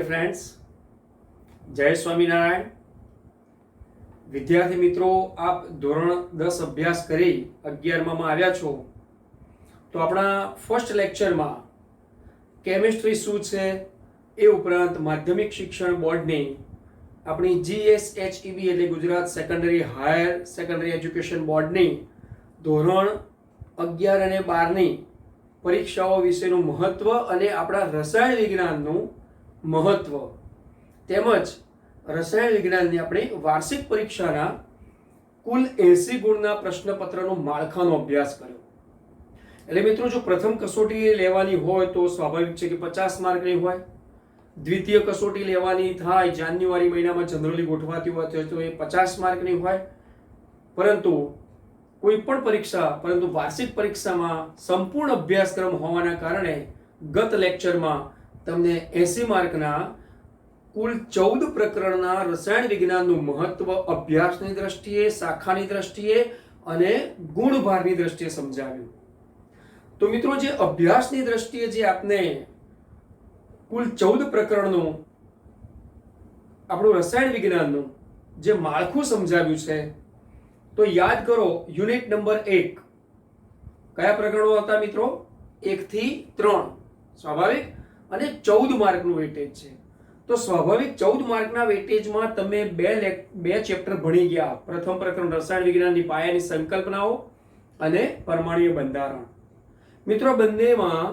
Friends, जय स्वामीनारायण। विद्यार्थी मित्रों, आप धोरण 10 अभ्यास करी 11 માં આવ્યા છો તો આપણા ફર્સ્ટ લેક્ચરમાં કેમિસ્ટ્રી શું છે એ ઉપરાંત માધ્યમિક શિક્ષણ બોર્ડની આપણી GSHEB એટલે Gujarat secondary higher secondary education બોર્ડની ધોરણ 11 અને 12 ની પરીક્ષાઓ વિશેનું મહત્વ અને આપણા રસાયણ વિજ્ઞાનનું મહત્વ તેમજ રસાયણ વિજ્ઞાનની આપણી વાર્ષિક પરીક્ષાના કુલ 80 ગુણના પ્રશ્નપત્રનો માળખાનો અભ્યાસ કર્યો। એટલે મિત્રો, જો પ્રથમ કસોટી લેવાની હોય તો સ્વાભાવિક છે કે 50 માર્કની હોય। દ્વિતીય કસોટી લેવાની થાય જાન્યુઆરી મહિનામાં જનરલી ગોઠવાતી હોય તો એ 50 માર્કની હોય। પરંતુ કોઈ પણ પરીક્ષા, પરંતુ વાર્ષિક પરીક્ષામાં સંપૂર્ણ અભ્યાસક્રમ હોવાના કારણે ગત લેક્ચરમાં તમને 80 માર્કના કુલ 14 પ્રકરણના રસાયણ વિજ્ઞાનનું મહત્વ અભ્યાસની દ્રષ્ટિએ, શાખાની દ્રષ્ટિએ અને ગુણભારની દ્રષ્ટિએ સમજાવ્યું। તો મિત્રો, જે અભ્યાસની દ્રષ્ટિએ જે આપને કુલ 14 પ્રકરણનું આપણું રસાયણ વિજ્ઞાનનું જે માળખું સમજાવ્યું છે, તો યાદ કરો, યુનિટ નંબર 1 કયા પ્રકરણો હતા મિત્રો? 1 થી 3 સ્વાભાવિક અને 14 માર્કનું વેટેજ છે। તો સ્વાભાવિક 14 માર્કના વેટેજમાં તમે બે ચેપ્ટર ભણી ગયા। પ્રથમ પ્રકરણ રસાયણ વિજ્ઞાનની પાયાની સંકલ્પનાઓ અને પરમાણુય બંધારણ। મિત્રો, બંનેમાં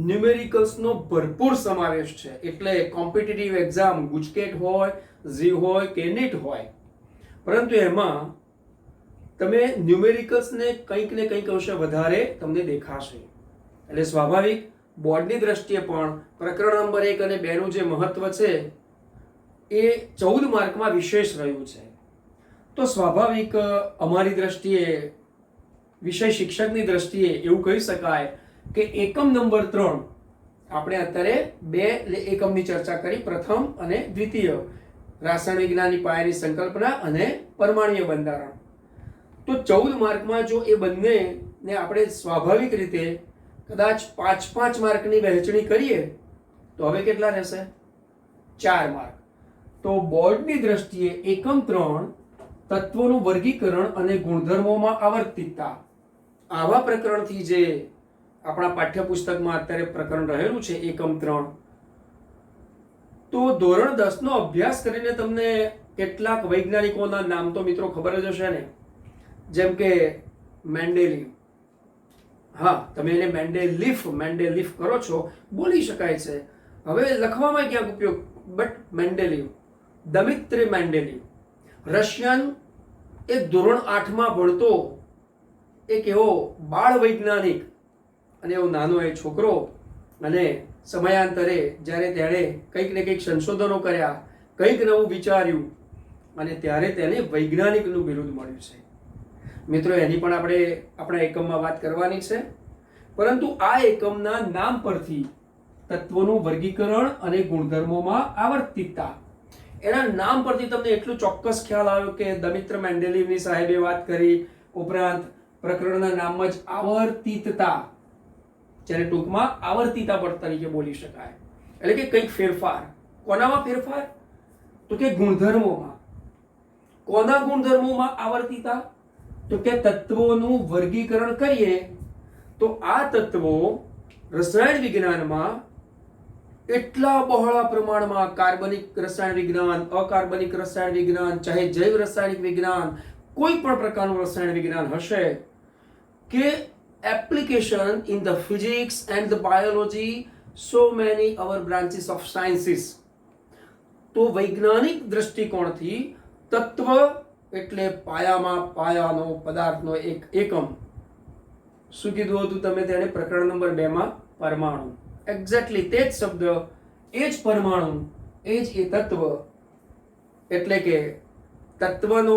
ન્યુમેરિકલ્સનો ભરપૂર સમાવેશ છે। એટલે કોમ્પિટિટિવ એક્ઝામ ગુજકેટ હોય, ઝી હોય કે નીટ હોય, પરંતુ એમાં તમે ન્યુમેરિકલ્સને કંઈક ને કંઈક અંશે વધારે તમને દેખાશે। એટલે સ્વાભાવિક બોર્ડની દ્રષ્ટિએ પણ પ્રકરણ નંબર 1 અને 2 નું જે મહત્વ છે એ 14 માર્કમાં વિશેષ રહ્યું છે। તો સ્વાભાવિક અમારી દ્રષ્ટિએ, વિષય શિક્ષકની દ્રષ્ટિએ એવું કહી શકાય કે એકમ નંબર 3 આપણે અત્યારે 2 એકમની ચર્ચા કરી, પ્રથમ અને દ્વિતીય, રાસાયણિક વિજ્ઞાનની પાયાની સંકલ્પના અને પરમાણુય બંધારણ। તો 14 માર્કમાં જો એ બંનેને આપણે સ્વાભાવિક રીતે કદાચ 5-5 માર્કની વહેંચણી કરીએ તો હવે કેટલા રહેશે? 4 માર્ક। તો બોર્ડની દ્રષ્ટિએ એકમ 3 તત્વોનું વર્ગીકરણ અને ગુણધર્મોમાં આવર્તિતતા, આવા પ્રકરણથી જે આપણા પાઠ્યપુસ્તકમાં અત્યારે પ્રકરણ રહેલું છે એકમ 3, તો ધોરણ 10 નો અભ્યાસ કરીને તમને કેટલાક વૈજ્ઞાનિકોના નામ તો મિત્રો ખબર જ હશે ને, જેમ કે મેન્ડેલિવ। હા, તમે એને મેન્ડેલીફ કરો છો, બોલી શકાય છે, હવે લખવામાં ક્યાંક ઉપયોગ, બટ મેન્ડેલીવ, દમિત્રી મેન્ડેલીવ, રશિયન, એક ધોરણ 8 માં ભણતો એક એવો બાળ વૈજ્ઞાનિક અને એવો નાનો એ છોકરો, અને સમયાંતરે જ્યારે તેણે કંઈક ને કંઈક સંશોધનો કર્યા, કંઈક નવું વિચાર્યું અને ત્યારે તેને વૈજ્ઞાનિકનું બિરુદ મળ્યું છે। મિત્રો, એની પણ આપણે આપણા એકમમાં વાત કરવાની છે, પરંતુ આ એકમના નામ પરથી તત્વોનું વર્ગીકરણ અને ગુણધર્મોમાં આવર્તિતતા, એના નામ પરથી તમને એટલું ચોક્કસ ખ્યાલ આવ્યો કે દમિત્ર મેન્ડેલીવની સાહેબે વાત કરી, ઉપરાંત પ્રકરણના નામમાં જ આવર્તિતતા, જેને ટૂંકમાં આવર્તિતા પર તરીકે બોલી શકાય। એટલે કે કંઈક ફેરફાર। કોનામાં ફેરફાર? તો કે ગુણધર્મોમાં। કોના ગુણધર્મોમાં આવર્તિતા? તો કે તત્વોનું વર્ગીકરણ કરીએ તો આ તત્વો રસાયણ વિજ્ઞાનમાં એટલા બહોળા પ્રમાણમાં કાર્બનિક રસાયણ વિજ્ઞાન, અકાર્બનિક રસાયણ વિજ્ઞાન, ચાહે જૈવ રાસાયણિક વિજ્ઞાન, કોઈ પણ પ્રકારનું રસાયણ વિજ્ઞાન હશે કે application in the physics and the biology, so many our branches of sciences. તો વૈજ્ઞાનિક દ્રષ્ટિકોણથી તત્વ એટલે પાયામાં પાયાનો પદાર્થનો એક એકમ। શું કીધું હતું તમે તેને પ્રકરણ નંબર 2 માં? પરમાણુ। એક્ઝેક્ટલી તે જ શબ્દ, એ જ પરમાણુ, એ જ એ તત્વ। એટલે કે તત્વનો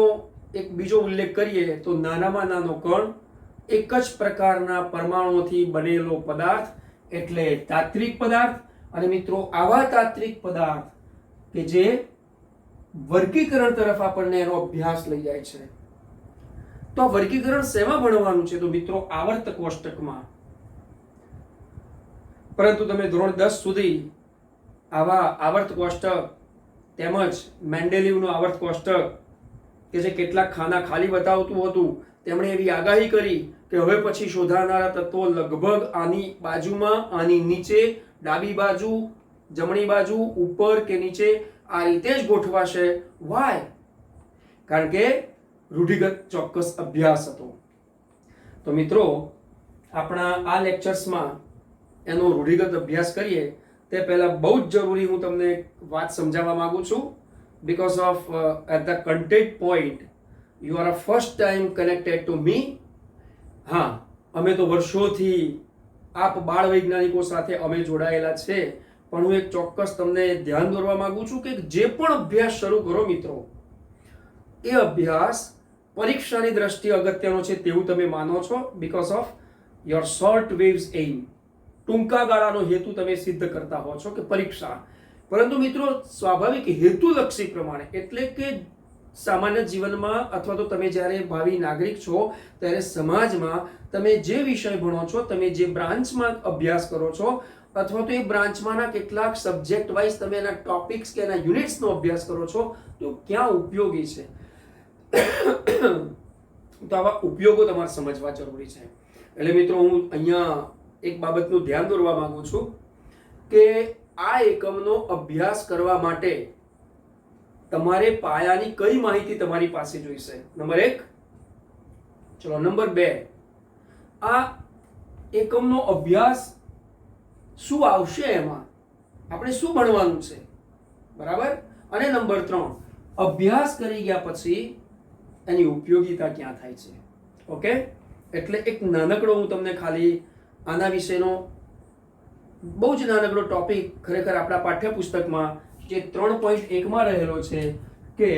એક બીજો ઉલ્લેખ કરીએ તો નાનામાં નાનો કણ, એક જ પ્રકારના પરમાણુઓથી બનેલો પદાર્થ એટલે તાત્વિક પદાર્થ। અને મિત્રો, આવા તાત્વિક પદાર્થ કે જે વર્ગીકરણ તરફ આપણને એનો અભ્યાસ લઈ જાય છે। તો આ વર્ગીકરણ શેમાં ભણવાનું છે? તો મિત્રો, આવર્ત કોષ્ટકમાં। પરંતુ તમે ધોરણ 10 સુધી આવા આવર્ત કોષ્ટક તેમજ મેન્ડેલિવનું આવર્ત કોષ્ટક કે જે કેટલાક ખાના ખાલી બતાવતું હતું, તેમણે એવી આગાહી કરી કે હવે પછી શોધાનારા તત્વો લગભગ આની બાજુમાં, આની નીચે, ડાબી બાજુ, જમણી બાજુ, ઉપર કે નીચે આ રીતે જ ગોઠવાશે. વાય? કારણ કે રૂઢિગત ચોક્કસ અભ્યાસ હતો. તો મિત્રો, આપણા આ લેક્ચર્સમાં એનો રૂઢિગત અભ્યાસ કરીએ તે પહેલા બહુ જ જરૂરી હું તમને વાત સમજાવવા માંગુ છું. because of at the content point you are a first time connected to me. હા, અમે તો વર્ષોથી આપ બાળ વૈજ્ઞાનિકો સાથે અમે જોડાયેલા છે, પણ હું એક ચોક્કસ તમને ધ્યાન દોરવા માંગુ છું કે જે પણ અભ્યાસ શરૂ કરો મિત્રો, એ અભ્યાસ પરીક્ષાની દ્રષ્ટિએ અગત્યનો છે તેવું તમે માનો છો. because of your short waves aim, ટૂંકા ગાળાનો હેતુ તમે સિદ્ધ કરતા હો છો કે પરીક્ષા. પરંતુ મિત્રો, સ્વાભાવિક હેતુલક્ષી પ્રમાણે, એટલે કે સામાન્ય જીવનમાં અથવા તો તમે જ્યારે ભાવિ નાગરિક છો ત્યારે સમાજમાં તમે જે વિષય ભણો છો, તમે જે બ્રાન્ચમાં અભ્યાસ કરો છો, અથવા તો એ બ્રાન્ચમાંના કેટલાક સબ્જેક્ટ વાઇઝ તમે એના ટોપિક્સ કે એના યુનિટ્સનો અભ્યાસ કરો છો, તો ક્યાં ઉપયોગી છે, તો આવા ઉપયોગો તમારે સમજવા જરૂરી છે. એટલે મિત્રો, હું અહીંયા એક બાબતનું ધ્યાન દોરવા માંગુ છું કે આ એકમનો અભ્યાસ કરવા માટે તમારે પાયાની કઈ માહિતી તમારી પાસે જોઈશે. નંબર 1. ચલો નંબર 2, આ એકમનો અભ્યાસ શું આવશે, એમાં આપણે શું ભણવાનું છે, બરાબર. અને નંબર 3, અભ્યાસ કરી ગયા પછી એની ઉપયોગિતા ક્યાં થાય છે. ઓકે, એટલે એક નાનકડો હું તમને ખાલી આના વિશેનો બહુ જ નાનકડો ટોપિક ખરેખર આપણા પાઠ્યપુસ્તકમાં જે 3.1માં રહેલો છે કે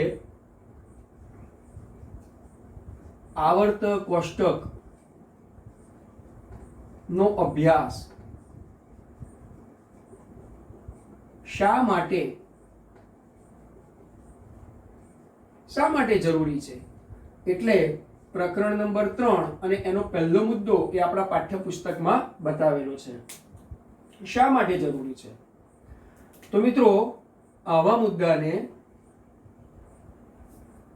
આવર્ત કોષ્ટક નો અભ્યાસ શા માટે જરૂરી છે. એટલે પ્રકરણ નંબર 3 અને એનો પહેલો મુદ્દો એ આપણા પાઠ્યપુસ્તકમાં બતાવેલો છે. શા માટે જરૂરી છે? તો મિત્રો, આવા મુદ્દાને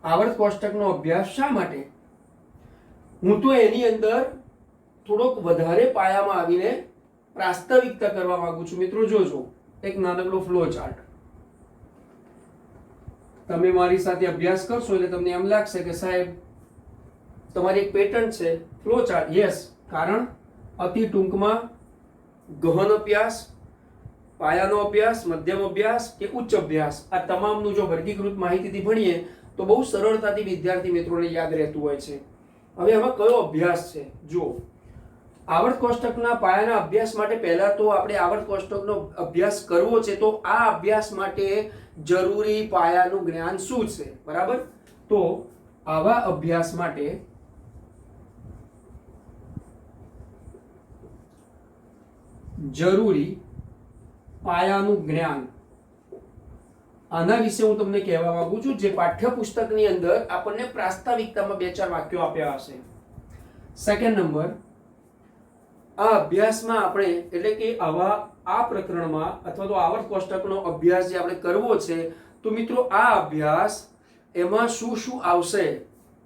આવર્ત કોષ્ટકનો અભ્યાસ શા માટે, હું તો એની અંદર થોડોક વધારે પાયામાં આવીને પ્રાસ્તાવિકતા કરવા માંગુ છું. મિત્રો જોજો, એક નાનકડો ફ્લો ચાર્ટ. તમે મારી સાથે અભ્યાસ કરશો એટલે તમને એમ લાગશે કે સાહેબ તમારી એક પેટર્ન છે, ફ્લો ચાર્ટ. યસ, કારણ અતિ ટૂંકમાં ગહન અભ્યાસ, પાયાનો અભ્યાસ, મધ્યમ અભ્યાસ કે ઉચ્ચ અભ્યાસ, આ તમામનું જો વર્ગીકૃત માહિતીથી ભણીએ તો બહુ સરળતાથી વિદ્યાર્થી મિત્રોને યાદ રહેતું હોય છે. હવે આમાં કયો અભ્યાસ છે? જો આવર્ત કોષ્ટકના પાયાના અભ્યાસ માટે પહેલા તો આપણે આવર્ત કોષ્ટકનો અભ્યાસ કરવો છે, તો આ અભ્યાસ માટે જરૂરી પાયાનું જ્ઞાન શું છે, બરાબર. તો આવા અભ્યાસ માટે જરૂરી પાયાનું જ્ઞાન, આના વિશે હું તમને કહેવા માંગુ છું, જે પાઠ્યપુસ્તકની અંદર આપણને પ્રાસ્તાવિકતામાં 2-4 વાક્યો આપ્યા હશે. સેકન્ડ નંબર, આ અભ્યાસમાં આપણે, એટલે કે આ પ્રકરણમાં અથવા તો આવર્ત કોષ્ટકનો અભ્યાસ જે આપણે કરવો છે, તો મિત્રો આ અભ્યાસ એમાં શું શું આવશે,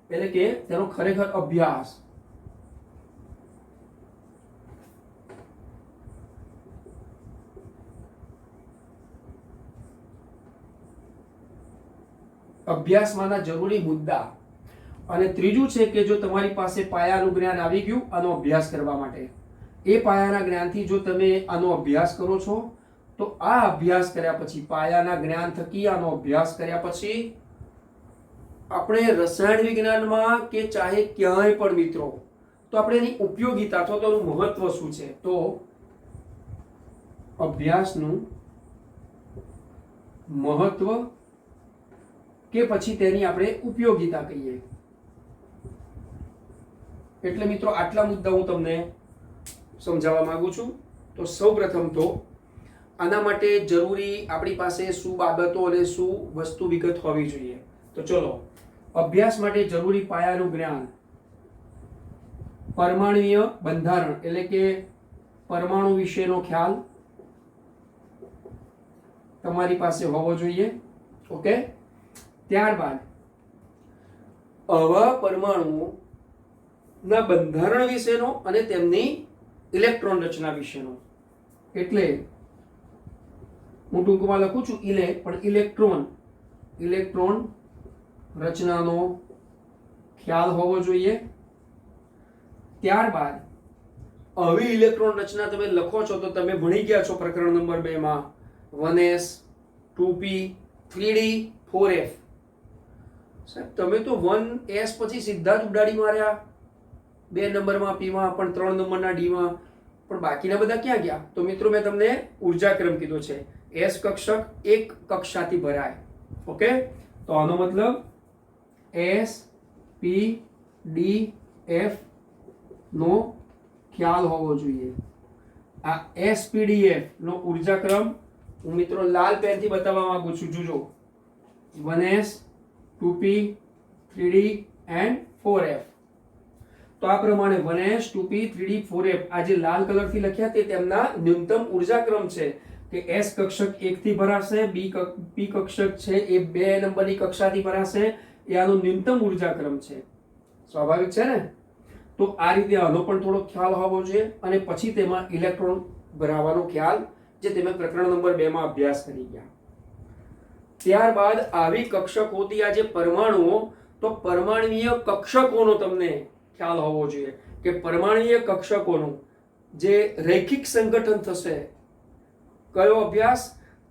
એટલે કે તેનો ખરેખર અભ્યાસ. અભ્યાસમાંના જરૂરી મુદ્દા. અને ત્રીજું છે કે જો તમારી પાસે પાયાનું જ્ઞાન આવી ગયું આનો અભ્યાસ કરવા માટે, એ પાયાના જ્ઞાનથી જો તમે આનો અભ્યાસ કરો છો, તો આ અભ્યાસ કર્યા પછી, પાયાના જ્ઞાન થકી આનો અભ્યાસ કર્યા પછી આપણે રસાયણ વિજ્ઞાનમાં કે ચાહે ક્યાંય પણ મિત્રો, તો આપણે એની ઉપયોગિતા અથવા તો એનું મહત્વ શું છે, તો અભ્યાસનું મહત્વ કે પછી તેની આપણે ઉપયોગિતા કહીએ. એટલે મિત્રો આટલા મુદ્દા હું તમને સમજાવવા માંગુ છું. તો સૌપ્રથમ તો આના માટે જરૂરી આપણી પાસે શું બાબતો અને શું વસ્તુ વિગત હોવી જોઈએ. તો ચલો, અભ્યાસ માટે જરૂરી પાયાનું જ્ઞાન. પરમાણુય બંધારણ એટલે કે પરમાણુ વિશેનો ખ્યાલ, તમારી પાસે હોવો જોઈએ. ઓકે, ત્યારબાદ આવા પરમાણુઓના બંધારણ વિશેનો અને તેમની ઇલેક્ટ્રોન રચના વિશેનો, એટલે હું ટૂંકમાં લખું છું પણ ઇલેક્ટ્રોન રચનાનો ખ્યાલ હોવો જોઈએ. ત્યારબાદ આવી ઇલેક્ટ્રોન રચના તમે લખો છો તો તમે ભણી ગયા છો પ્રકરણ નંબર 2 માં 1s 2p 3d 4f. સાહેબ તમે તો 1s પછી સીધા જ ઉડાડી માર્યા, 2 નંબરમાં p માં પણ 3 નંબરના d માં, પણ બાકીના બધા ક્યાં ગયા? તો મિત્રો મેં તમને ઉર્જાક્રમ કીધો છે. s કક્ષક એક કક્ષાથી ભરાય. ઓકે, તો આનો મતલબ s p d f નો ખ્યાલ હોવો જોઈએ. આ SPDF નો ઉર્જાક્રમ હું મિત્રો લાલ પેનથી બતાવવા માંગુ છું. જોજો 1s 2p 3d and 4f. તો આ પ્રમાણે 1s 2p 3d 4f આ જે લાલ કલરથી લખ્યા તે તેમના ન્યૂનતમ ઉર્જાક્રમ છે કે s કક્ષક 1 થી ભરાશે, p કક્ષક છે એ 2 નંબરની કક્ષાથી ભરાશે. એ આનો ન્યૂનતમ ઉર્જાક્રમ છે. સ્વાભાવિક છે ને? તો આ રીતે આનો પણ થોડો ખ્યાલ હોવો જોઈએ અને પછી તેમાં ઇલેક્ટ્રોન ભરાવાનો ખ્યાલ જે તમે પ્રકરણ નંબર 2 માં અભ્યાસ કરી ગયા. ત્યારબાદ આવી કક્ષકોથી આ જે પરમાણુઓ, તો પરમાણ્વીય કક્ષકોનો તમને ખ્યાલ હોવો જોઈએ કે પરમાણ્વીય કક્ષકોનું જે રૈખિક સંગઠન થશે. કયો અભ્યાસ?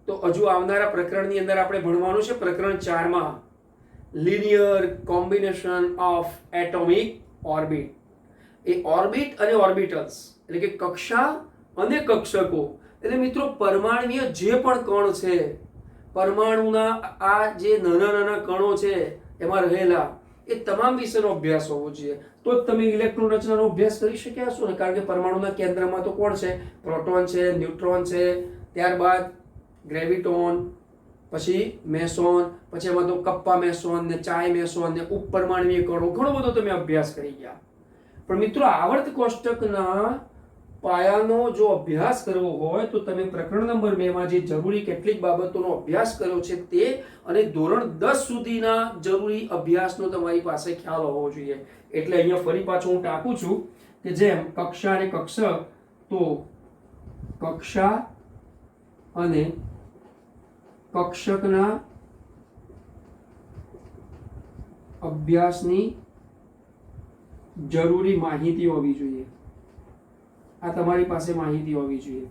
તો હજુ આવનારા પ્રકરણની અંદર આપણે ભણવાનું છે પ્રકરણ 4 માં linear combination of atomic orbit. A orbit અને ઓર્બિટલ્સ એટલે કે કક્ષા અને કક્ષકો, એટલે મિત્રો પરમાણ્વીય જે પણ કણ છે, પરમાણુના આ જે નાના નાના કણો છે એમાં રહેલા, એ તમામ વિશેનો અભ્યાસ હોવો જોઈએ. તો જ તમે ઇલેક્ટ્રોન રચનાનો અભ્યાસ કરી શક્યા છો ને. કારણ કે પરમાણુના કેન્દ્રમાં તો કોણ છે? પ્રોટોન છે, ન્યુટ્રોન છે, ત્યારબાદ ગ્રેવિટોન, પછી મેસોન, પછી એમાં તો કપ્પા મેસોન ને ચાય મેસોન ને ઉપપરમાણ્વીય કણો, ઘણો બધો તમે અભ્યાસ કરી ગયા. પણ મિત્રો આવર્ત કોષ્ટકના પાયાનો જો અભ્યાસ કરવો હોય તો તમે પ્રકરણ નંબર 2 માં જે જરૂરી કેટલીક બાબતોનો અભ્યાસ કર્યો છે તે અને ધોરણ 10 સુધીના જરૂરી અભ્યાસનો તમારી પાસે ખ્યાલ હોવો જોઈએ. એટલે અહીંયા ફરી પાછો હું ટાંકું છું કે જેમ કક્ષા અને કક્ષક, તો કક્ષા અને કક્ષકના અભ્યાસની જરૂરી માહિતી હોવી જોઈએ. આ તમારી પાસે માહિતી હોવી જોઈએ.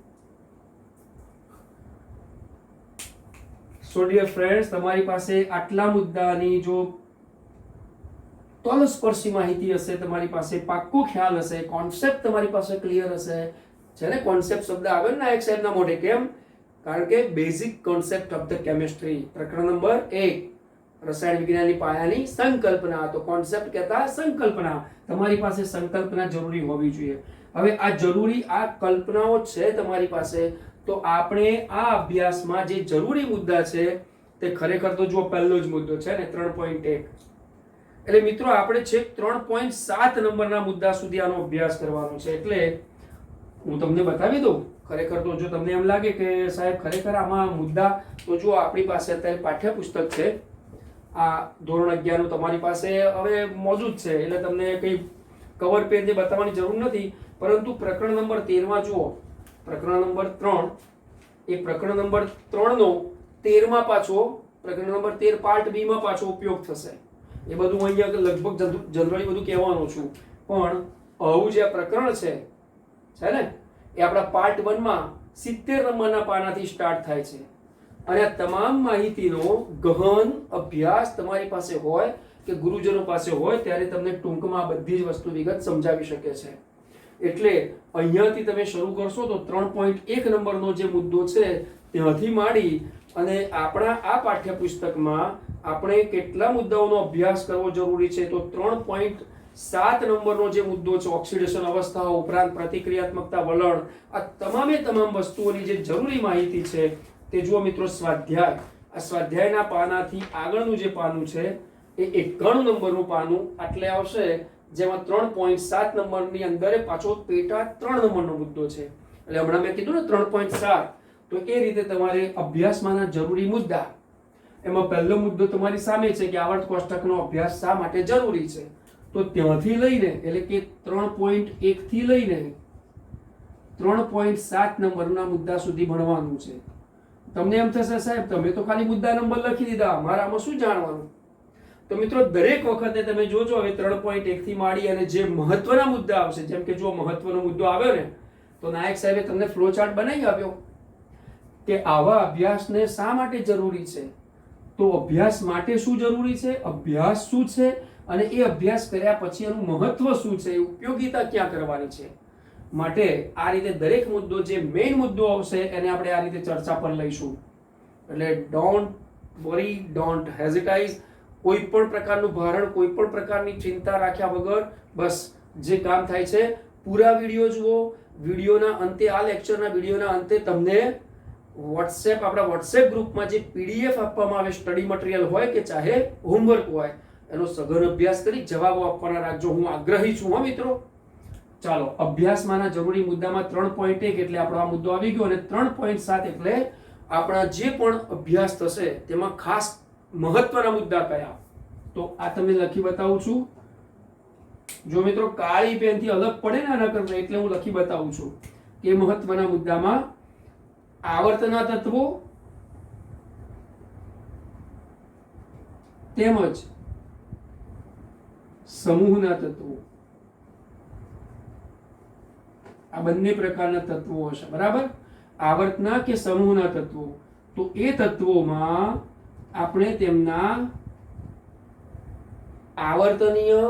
સો ડિયર ફ્રેન્ડ્સ, તમારી પાસે આટલા મુદ્દાની જો તલસ્પર્શી માહિતી હશે, તમારી પાસે પાક્કો ખ્યાલ હશે, કોન્સેપ્ટ તમારી પાસે ક્લિયર હશે. છે ને, કોન્સેપ્ટ શબ્દ આવે ને એક સાહેબના મોઢે, કેમ? કારણ કે basic concept of the chemistry પ્રકરણ નંબર 1 રસાયણ વિજ્ઞાનની પાયાની સંકલ્પના. તો કોન્સેપ્ટ કહેતા સંકલ્પના. તમારી પાસે સંકલ્પના જરૂરી હોવી જોઈએ. હવે આ જરૂરી આ કલ્પનાઓ છે તમારી પાસે, તો આપણે આ અભ્યાસમાં જે જરૂરી મુદ્દા છે તે ખરેખર તો જો પહેલો જ મુદ્દો છે ને 3.1. એટલે મિત્રો આપણે છેક 3.7 નંબરના મુદ્દા સુધી આનો અભ્યાસ કરવાનો છે. એટલે હું તમને બતાવી દઉં. ખરેખર તો જો તમને એમ લાગે કે સાહેબ ખરેખર આમાં મુદ્દા, તો જો આપણી પાસે અત્યારે પાઠ્યપુસ્તક છે આ ધોરણ 11 નું તમારી પાસે હવે મોજૂદ છે. એટલે તમને કંઈ કવર પેજને બતાવવાની જરૂર નથી. પરંતુ પ્રકરણ નંબર 13 માં જુઓ, પ્રકરણ નંબર 3, એ પ્રકરણ નંબર 3 નો 13 માં પાછો પ્રકરણ નંબર 13 પાર્ટ બી માં પાછો ઉપયોગ થશે. એ બધું હું અહીંયા લગભગ જનરલી બધું કહેવાનું છું. પણ આવું જે પ્રકરણ છે ને, એ આપણા પાર્ટ 1 માં 70 નંબરના પાનાથી સ્ટાર્ટ થાય છે. અને આ તમામ માહિતીનો ગહન અભ્યાસ તમારી પાસે હોય કે ગુરુજનો પાસે હોય ત્યારે તમને ટૂંકમાં બધી જ વસ્તુ વિગત સમજાવી શકે છે. એટલે અહીંયાથી તમે શરૂ કરશો તો 3.1 નંબરનો જે મુદ્દો છે ત્યાંથી માંડી અને આપણા આ પાઠ્યપુસ્તકમાં આપણે કેટલા મુદ્દાઓનો અભ્યાસ કરવો જરૂરી છે, તો 3.7 નંબરનો જે મુદ્દો છે ઓક્સિડેશન અવસ્થાઓ ઉપરાંત પ્રતિક્રિયાત્મકતા, વલણ, આ તમામે તમામ વસ્તુઓની જે જરૂરી માહિતી છે તે જુઓ મિત્રો. સ્વાધ્યાય, આ સ્વાધ્યાયના પાનાથી આગળનું જે પાનું છે એ 91 નંબરનું પાનું આટલે આવશે, જેમાં 3.7 નંબરની અંદર પાછો પેટા 3 નંબરનો મુદ્દો છે. એટલે હમણાં મેં કીધું ને 3.7, તો એ રીતે તમારે અભ્યાસમાંના જરૂરી મુદ્દા, એમાં પહેલો મુદ્દો તમારી સામે છે કે આવર્ત કોષ્ટકનો અભ્યાસ શા માટે જરૂરી છે. તો ત્યાંથી લઈને એટલે કે 3.1 થી લઈને 3.7 નંબરના મુદ્દા સુધી ભણવાનું છે. તમને એમ થશે સાહેબ તમે તો ખાલી મુદ્દા નંબર લખી દીધા, મારામાં શું જાણવાનું. તો મિત્રો દરેક વખતે તમે જોજો હવે 3.1 થી માંડી અને જે મહત્વના મુદ્દા આવશે, જેમ કે જો મહત્વનો મુદ્દો આવ્યો ને તો નાયક સાહેબે તમને ફ્લો ચાર્ટ બનાવી આપ્યો કે આવા અભ્યાસને શા માટે જરૂરી છે. તો અભ્યાસ માટે શું જરૂરી છે, અભ્યાસ શું છે અને એ અભ્યાસ કર્યા પછી એનું મહત્વ શું છે, ઉપયોગિતા ક્યાં કરવાની છે. માટે આ રીતે દરેક મુદ્દો જે મેઇન મુદ્દો આવશે એને આપણે આ રીતે ચર્ચા પર લઈશું. એટલે ડોન્ટ વરી, ડોન્ટ હેઝિટાઇઝ, કોઈ પણ પ્રકારનું ભારણ, કોઈ પણ પ્રકારની ચિંતા રાખ્યા વગર બસ જે કામ થાય છે પૂરા વિડીયો જુઓ. વિડીયોના અંતે, આ લેક્ચરના વિડીયોના અંતે તમને વોટ્સએપ, આપણા વોટ્સએપ ગ્રુપમાં જે પીડીએફ આપવામાં આવે, સ્ટડી મટીરિયલ હોય કે ચાહે હોમવર્ક હોય, એનો સઘન અભ્યાસ કરી જવાબો આપવાના રાખજો. હું આગ્રહી છું હો મિત્રો. ચાલો, અભ્યાસમાંના જરૂરી મુદ્દામાં 3.1 એટલે આપણો આ મુદ્દો આવી ગયો અને 3.7 એટલે આપણા જે પણ અભ્યાસ થશે તેમાં ખાસ મહત્વના મુદ્દા કયા. તો આ તમને લખી બતાવું છું. જો મિત્રો કાળી પેનથી અલગ પડે ને આના કરતા, એટલે હું લખી બતાવું છું કે મહત્વના મુદ્દામાં આવર્તના તત્વો તેમજ સમૂહના તત્વો, આ બંને પ્રકારના તત્વો હશે. બરાબર, આવર્તના કે સમૂહના તત્વો. તો એ તત્વોમાં આપણે તેમના આવર્તનીય,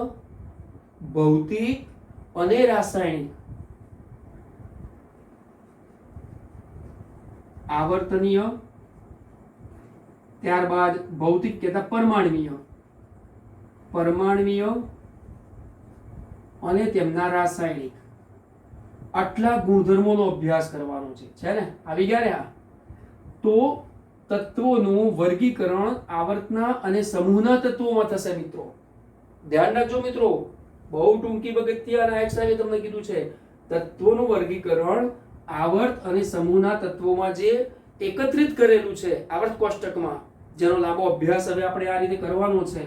ભૌતિક અને રાસાયણિક, આવર્તનીય, ત્યારબાદ ભૌતિક કહેતા પરમાણ્વીય, પરમાણ્વીય અને તેમના રાસાયણિક, આટલા ગુણધર્મોનો અભ્યાસ કરવાનો છે ને. આવી ગયા ને આ. તો તત્વોનું વર્ગીકરણ આવર્તના અને સમૂહના તત્વોમાં થશે મિત્રો. ધ્યાન રાખજો મિત્રો, બહુ ટૂંકી પગથિયા નાયક સાહેબે તમને કીધું છે. તત્વોનું વર્ગીકરણ આવર્ત અને સમૂહના તત્વોમાં જે એકત્રિત કરેલું છે આવર્ત કોષ્ટકમાં, જેનો લાંબો અભ્યાસ હવે આપણે આ રીતે કરવાનો છે.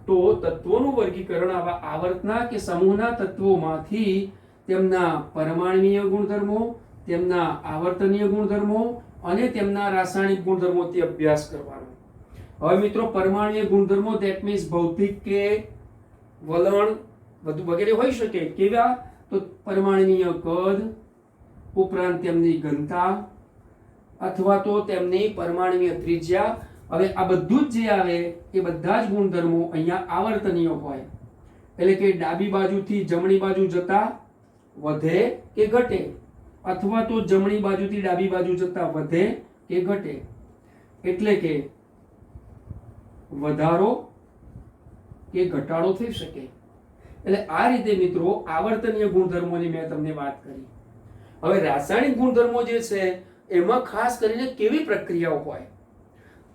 તો તત્વોનું વર્ગીકરણ આવા આવર્તના કે સમૂહના તત્વોમાંથી તેમના પરમાણ્વીય ગુણધર્મો, તેમના આવર્તનીય ગુણધર્મો અને તેમના રાસાયણિક ગુણધર્મોથી અભ્યાસ કરવાનો. હવે મિત્રો પરમાણ્વીય ગુણધર્મો ધેટ મીન્સ ભૌતિક કે વલણ બધું વગેરે હોઈ શકે. કેવા? તો પરમાણ્વીય કદ, ઉપરાંત તેમની ઘનતા અથવા તો તેમની પરમાણ્વીય ત્રિજ્યા. હવે આ બધું જ જે આવે એ બધા જ ગુણધર્મો અહીંયા આવર્તનીય હોય. એટલે કે ડાબી બાજુથી જમણી બાજુ જતા વધે કે ઘટે, અથવા તો જમણી બાજુથી ડાબી બાજુ જતા વધે કે ઘટે. એટલે કે વધારો કે ઘટાડો થઈ શકે. એટલે આ રીતે મિત્રો આવર્તનીય ગુણધર્મોની મેં તમને વાત કરી. હવે રાસાયણિક ગુણધર્મો જે છે એમાં ખાસ કરીને કેવી પ્રક્રિયાઓ હોય.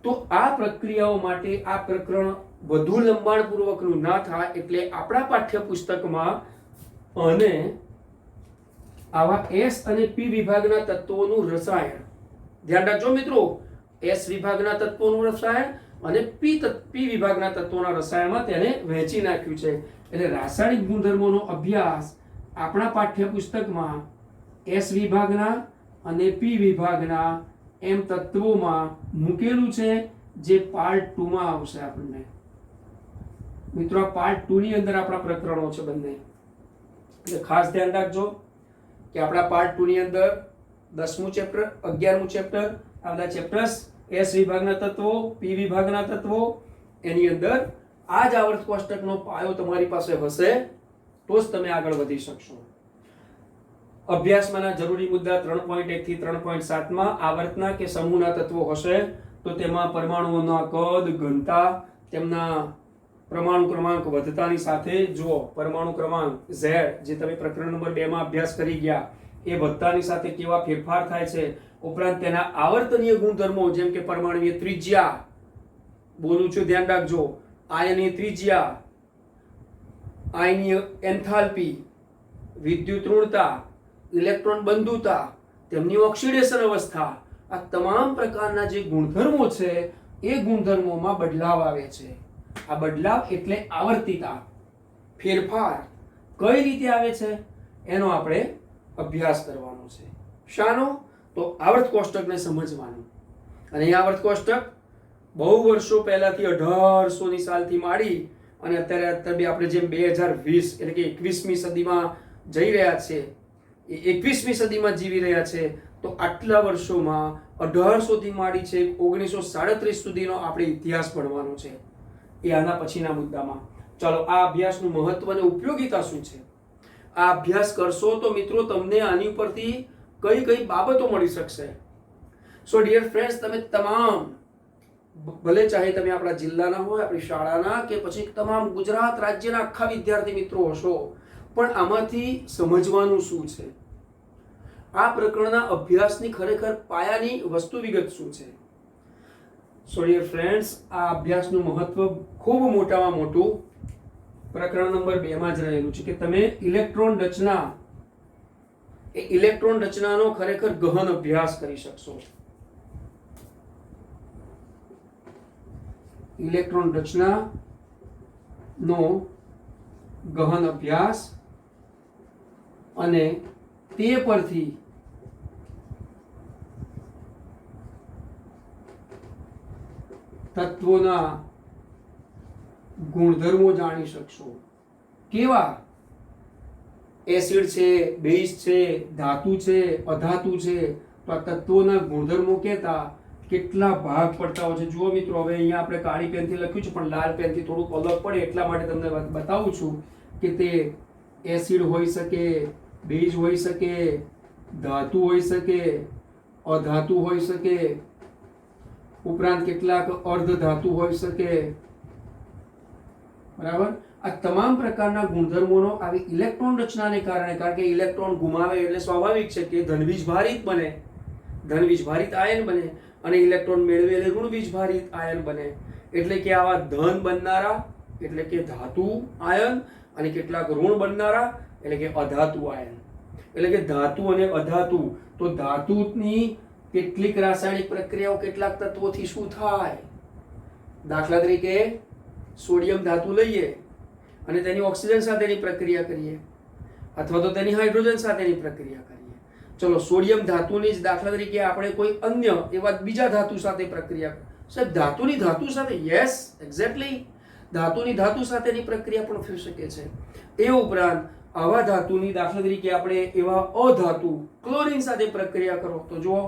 તો આ પ્રક્રિયાઓ માટે આ પ્રકરણ વધુ લંબાણપૂર્વકનું ના થાય એટલે આપણા પાઠ્યપુસ્તકમાં અને આવા એસ અને પી વિભાગના તત્વોનું રસાયણ, ધ્યાન રાખજો મિત્રો, એસ વિભાગના તત્વોનું રસાયણ અને પી વિભાગના તત્વોના રસાયણમાં તેને વહેંચી નાખ્યું છે. એટલે રાસાયણિક ગુણધર્મોનો અભ્યાસ આપણા પાઠ્યપુસ્તકમાં એસ વિભાગના અને પી વિભાગના એમ તત્વોમાં મૂકેલું છે, જે પાર્ટ 2 માં આવશે. આપણને મિત્રો આ પાર્ટ 2 ની અંદર આપણા પ્રકરણો છે બંને. એટલે ખાસ ધ્યાન રાખજો કે આપણા પાર્ટ 2 ની અંદર 10મું ચેપ્ટર, 11મું ચેપ્ટર, આ બધા ચેપ્ટર્સ એસ વિભાગના તત્વો, પી વિભાગના તત્વો, એની અંદર આ જ આવર્ત કોષ્ટકનો પાયો તમારી પાસે હશે તો જ તમે આગળ વધી શકશો. અભ્યાસમાંના જરૂરી મુદ્દા 3.1 થી 3.7 માં આવર્તના કે સમૂહના તત્વો હશે તો તેમાં પરમાણુઓના કદ, ઘનતા, તેમના પરમાણુ ક્રમાંક વધતાની સાથે જો પરમાણુ ક્રમાંક Z જે તમે પ્રકરણ નંબર 2 માં અભ્યાસ કરી ગયા એ વધતાની સાથે કેવા ફેરફાર થાય છે, ઉપરાંત તેના આવર્તનીય ગુણધર્મો જેમ કે પરમાણુની ત્રિજ્યા, બોલું છું ધ્યાન રાખજો, આયનીય ત્રિજ્યા, આયનીય એન્થાલ્પી, વિદ્યુત ઋણતા, ઇલેક્ટ્રોન બંધુતા, તેમની ઓક્સિડેશન અવસ્થા આ તમામ પ્રકારના જે ગુણધર્મો છે એ ગુણધર્મોમાં બદલાવ આવે છે. આ બદલાવ એટલે આવર્તિતા, ફેરફાર કઈ રીતે આવે છે એનો આપણે અભ્યાસ કરવાનો છે. શાનો? તો આવર્ત કોષ્ટકને સમજવાનું. અને એ આવર્ત કોષ્ટક બહુ વર્ષો પહેલાથી 1800ની સાલથી માંડી અને અત્યારે આપણે જેમ 2020 એટલે કે 21મી સદીમાં જઈ રહ્યા છે, એ 21મી સદીમાં જીવી રહ્યા છે, તો આટલા વર્ષોમાં 1800 થી માંડી છે 1937 સુધીનો આપણે ઇતિહાસ ભણવાનો છે. એ આના પછીના મુદ્દામાં. ચાલો, આ અભ્યાસનું મહત્વ અને ઉપયોગિતા શું છે, આ અભ્યાસ કરશો તો મિત્રો તમને આની ઉપરથી કઈ કઈ બાબતો મળી શકશે. સો ડિયર ફ્રેન્ડ્સ, તમે તમામ, ભલે ચાહે તમે આપણા જિલ્લાના હોય, આપણી શાળાના, કે પછી તમામ ગુજરાત રાજ્યના આખા વિદ્યાર્થી મિત્રો હશો, પણ આમાંથી સમજવાનું શું છે, આ પ્રકરણના અભ્યાસની ખરેખર પાયાની વસ્તુ વિગત શું છે. સો ડિયર ફ્રેન્ડ્સ, આ અભ્યાસનું મહત્વ ખૂબ મોટામાં મોટું પ્રકરણ નંબર 2 માં જ રહેલું છે કે તમે ઇલેક્ટ્રોન રચના, એ ઇલેક્ટ્રોન રચનાનો ખરેખર ગહન અભ્યાસ કરી શકશો. ઇલેક્ટ્રોન રચના નો ગહન અભ્યાસ, અને તે પરથી તત્વોના ગુણધર્મો જાણી શકશો. કેવા? એસિડ છે, બેઝ છે, ધાતુ છે, અધાતુ છે. તો આ તત્વોના ગુણધર્મો કહેતા કેટલા ભાગ પડતા હોય છે. જુઓ મિત્રો, હવે અહીંયા આપણે કાળી પેનથી લખ્યું છે, પણ લાલ પેનથી થોડુંક અલગ પડે એટલા માટે તમને બતાવું છું કે તે એસિડ હોઈ શકે, બેઝ હોઈ શકે, ધાતુ હોઈ શકે, અધાતુ હોઈ શકે, ઉપરાંત કેટલાક અર્ધ ધાતુ હોઈ શકે. બરાબર? આ તમામ પ્રકારના ગુણધર્મોનો આવી ઇલેક્ટ્રોન રચનાને કારણે, કારણ કે ઇલેક્ટ્રોન ગુમાવે એટલે સ્વાભાવિક છે કે ધનવીજ ભારિત બને, ધનવીજ ભારિત આયન બને, અને ઇલેક્ટ્રોન મેળવે એટલે ઋણવીજ ભારિત આયન બને. એટલે કે આવા ધન બનનારા એટલે કે ધાતુ આયન, અને કેટલાક ઋણ બનનારા એટલે કે અધાતુ આયન. એટલે કે ધાતુ અને અધાતુ, તો ધાતુની કેટલીક રાસાયણિક પ્રક્રિયાઓ કેટલાક તત્વોથી શું થાય? દાખલા તરીકે સોડિયમ ધાતુ લઈએ અને તેની ઓક્સિજન સાથેની પ્રક્રિયા કરીએ, અથવા તો તેની હાઇડ્રોજન સાથેની પ્રક્રિયા કરીએ. ચલો, સોડિયમ ધાતુની જ દાખલા તરીકે આપણે કોઈ અન્ય એવા બીજા ધાતુ સાથે પ્રક્રિયા, સાહેબ ધાતુની ધાતુ સાથે, યસ એક્ઝેક્ટલી, ધાતુની ધાતુ સાથેની પ્રક્રિયા પણ થઈ શકે છે. એ ઉપરાંત આવા ધાતુની દાખલા તરીકે આપણે એવા અધાતુ ક્લોરીન સાથે પ્રક્રિયા કરો તો જુઓ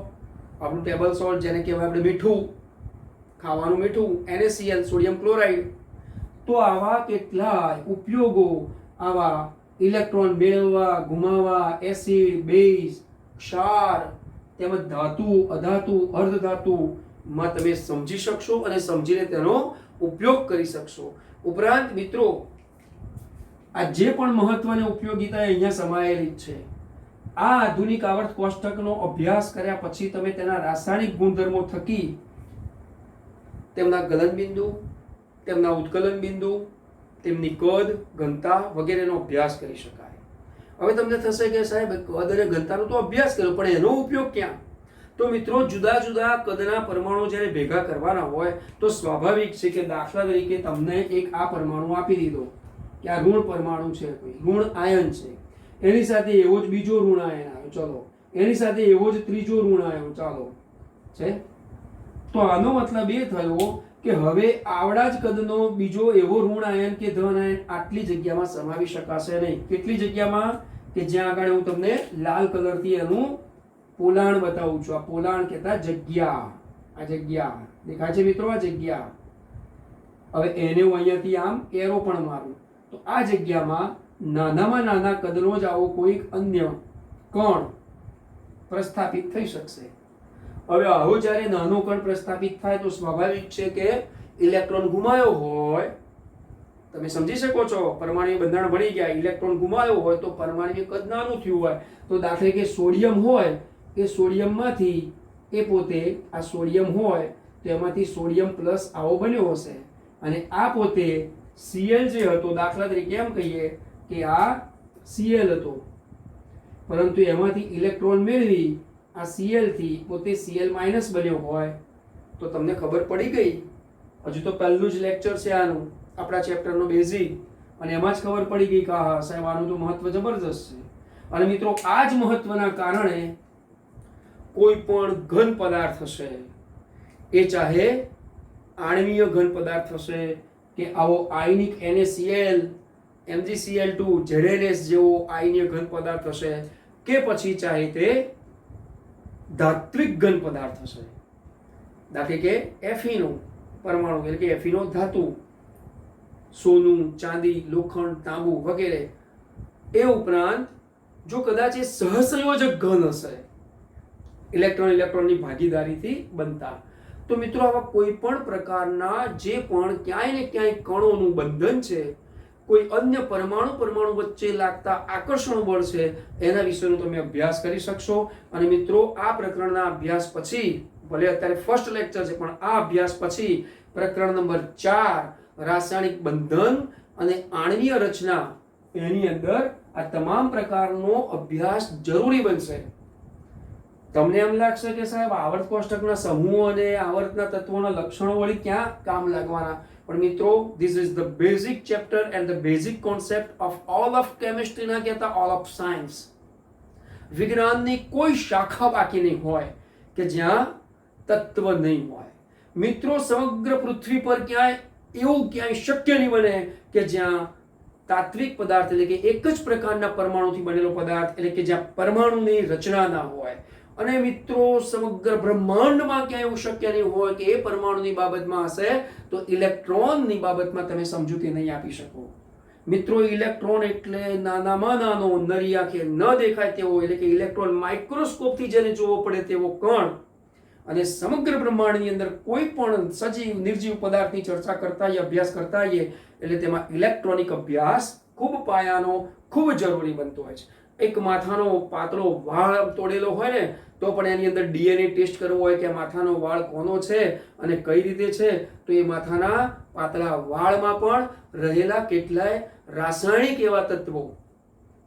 આપણું ટેબલ સોલ્ટ, જેને કહેવાય આપણે મીઠું, ખાવાનું મીઠું, NaCl, સોડિયમ ક્લોરાઇડ. તો આવા કેટલાય ઉપયોગો, આવા ઇલેક્ટ્રોન મેળવવા, ગુમાવવા, એસિડ, બેઝ, ક્ષાર, તેમજ ધાતુ, અધાતુ, અર્ધધાતુમાં તમે સમજી શકશો અને સમજીને તેનો ઉપયોગ કરી શકશો. ઉપરાંત મિત્રો, આ જે પણ મહત્વની ઉપયોગિતા અહીંયા સમાયેલી છે, આ આધુનિક આવર્ત કોષ્ટકનો અભ્યાસ કર્યા પછી તમે તેના રાસાયણિક ગુણધર્મો થકી તેમના ગલન બિંદુ, તેમના ઉત્કલન બિંદુ, તેમની કદ, ઘનતા વગેરેનો અભ્યાસ કરી શકાય. હવે તમને થશે કે સાહેબ કદ અને ઘનતાનો તો અભ્યાસ કર્યો, પણ એનો ઉપયોગ ક્યાં? તો મિત્રો, જુદા જુદા કદના પરમાણુ જ્યારે ભેગા કરવાના હોય તો સ્વાભાવિક છે કે દાખલા તરીકે તમને એક આ પરમાણુ આપી દીધો કે આ ઋણ પરમાણુ છે, કોઈ ઋણ આયન છે, એની સાથે એવો જ બીજો ઋણ આયન આવ્યો, ચાલો, એની સાથે એવો જ ત્રીજો ઋણ આયન, ચાલો, છે. તો આનો મતલબ એ થયો કે હવે આવડા જ કદનો બીજો એવો ઋણ આયન કે ધન આયન આટલી જગ્યામાં સમાવી શકાશે નહીં. કેટલી જગ્યામાં? કે જ્યાં આગળ હું તમને લાલ કલરથી એનું પોલાણ બતાવું છું. આ પોલાણ કહેતા જગ્યા, આ જગ્યા દેખાય છે મિત્રો, આ જગ્યા. હવે એને હું અહીંયાથી આમ એરો પણ મારું તો આ જગ્યામાં નાનામાં નાના કદનો જ આવો કોઈક અન્ય કણ પ્રસ્થાપિત થઈ શકશે. હવે આવો જ્યારે નાનો કણ પ્રસ્થાપિત થાય તો સ્વાભાવિક છે કે ઇલેક્ટ્રોન ગુમાયો હોય, તમે સમજી શકો છો, પરમાણુ બંધારણ ભણી ગયા, ઇલેક્ટ્રોન ગુમાયો હોય તો પરમાણુ કદ નાનું થયું હોય, તો દાખલા કે સોડિયમ હોય, એ સોડિયમમાંથી એ પોતે આ સોડિયમ હોય તો એમાંથી સોડિયમ પ્લસ આવો બન્યો હશે, અને આ પોતે Cl જે હતો, દાખલા તરીકે એમ કહીએ કે આ Cl હતો, પરંતુ એમાંથી ઇલેક્ટ્રોન મેળવી આ Cl થી પોતે Cl માઇનસ બન્યો હોય તો તમને ખબર પડી ગઈ. હજુ તો પહેલું જ લેક્ચર છે આનું, આપણા ચેપ્ટરનો બેઝિક, અને એમાં જ ખબર પડી ગઈ કે હા સાહેબ આનું તો મહત્વ જબરજસ્ત છે. અને મિત્રો આ જ મહત્વના કારણે કોઈ પણ ઘન પદાર્થ હશે, એ ચાહે આણ્વીય ઘન પદાર્થ હશે કે આવો આયનિક NaCl MgCl2 ZnS જેવો આયનીય ઘન પદાર્થ હશે, કે પછી ચાહે તે ધાત્વિક ઘન પદાર્થ હશે, દાખલા કે Fe નો પરમાણુ એટલે કે Fe નો ધાતુ, સોનું, ચાંદી, લોખંડ, તાંબુ વગેરે. એ ઉપરાંત જો કદાચ એ સહસંયોજક ઘન હશે, ઇલેક્ટ્રોનની ભાગીદારીથી બનતા, તો મિત્રો આવા કોઈ પણ પ્રકારના જે પણ ક્યાંય ને ક્યાંય કણોનું બંધન છે, કોઈ અન્ય પરમાણુ વચ્ચે લાગતા આકર્ષણ બળ છે, એના વિશેનો તમે અભ્યાસ કરી શકશો. અને મિત્રો આ પ્રકરણના અભ્યાસ પછી, ભલે અત્યારે ફર્સ્ટ લેક્ચર છે પણ આ અભ્યાસ પછી પ્રકરણ નંબર 4 રાસાયણિક બંધન અને આણ્વીય રચના, એની અંદર આ તમામ પ્રકારનો અભ્યાસ જરૂરી બનશે. તમને એમ લાગશે કે સાહેબ આવર્ત કોષ્ટકના સમૂહો અને આવર્તના તત્વોના લક્ષણો વળી ક્યાં કામ લાગવાના? પણ મિત્રો, this is the basic chapter and the basic concept of all of chemistry, ના કહેતા all of science. વિજ્ઞાનની કોઈ શાખા બાકી નહીં હોય કે જ્યાં તત્વ નહીં હોય. મિત્રો, સમગ્ર પૃથ્વી પર ક્યાંય એવું ક્યાંય શક્ય નહીં બને કે જ્યાં તાત્વિક પદાર્થ એટલે કે એક જ પ્રકારના પરમાણુથી બનેલો પદાર્થ એટલે કે જ્યાં પરમાણુની રચના ના હોય. અને મિત્રો, સમગ્ર બ્રહ્માંડમાં ક્યાંય એવું શક્ય નહીં હોય કે એ પરમાણુની બાબતમાં હશે તો ઇલેક્ટ્રોનની બાબતમાં તમે સમજૂતી નહીં આપી શકો. મિત્રો, ઇલેક્ટ્રોન એટલે નાનામાં નાનો, નરી આંખે ન દેખાય તેવો, એટલે કે ઇલેક્ટ્રોન માઇક્રોસ્કોપથી જેને જોવો પડે તેવો કણ. અને સમગ્ર બ્રહ્માંડની અંદર કોઈ પણ સજીવ નિર્જીવ પદાર્થની ચર્ચા કરતા હોઈએ, અભ્યાસ કરતા હોઈએ, એટલે તેમાં ઇલેક્ટ્રોનિક અભ્યાસ ખૂબ પાયાનો, ખૂબ જરૂરી બનતો હોય છે. એક માથાનો પાતળો વાળ તોડેલો હોય ને તો પણ એની અંદર DNA ટેસ્ટ કરવો હોય કે માથાનો વાળ કોનો છે અને કઈ રીતે છે, તો એ માથાના પાતળા વાળમાં પણ રહેલા કેટલાય રાસાયણિક એવા તત્વો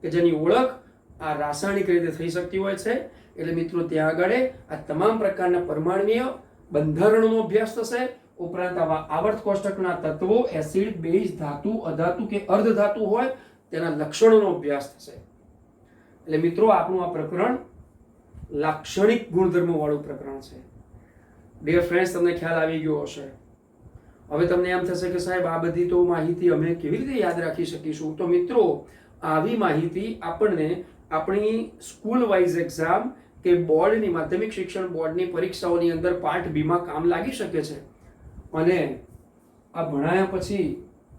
કે જેની ઓળખ આ રાસાયણિક રીતે થઈ શકતી હોય છે. એટલે મિત્રો, ત્યાં આગળ આ તમામ પ્રકારના પરમાણ્વીય બંધારણોનો અભ્યાસ થશે. ઉપરાંત આવા આવર્ત કોષ્ટકના તત્વો, એસિડ, બેઝ, ધાતુ, અધાતુ કે અર્ધધાતુ હોય તેના લક્ષણોનો અભ્યાસ થશે. એટલે મિત્રો, આપણું આ પ્રકરણ લાક્ષણિક ગુણધર્મો વાળું પ્રકરણ છે. ડિયર ફ્રેન્ડ્સ, તમને ખ્યાલ આવી ગયો હશે. હવે તમને એમ થશે કે સાહેબ આ બધી તો માહિતી અમે કેવી રીતે યાદ રાખી શકીશું? તો મિત્રો, આવી માહિતી આપણને આપણી સ્કૂલ વાઇઝ એક્ઝામ કે બોર્ડની, માધ્યમિક શિક્ષણ બોર્ડની પરીક્ષાઓની અંદર પાર્ટ બીમાં કામ લાગી શકે છે. અને આ ભણાયા પછી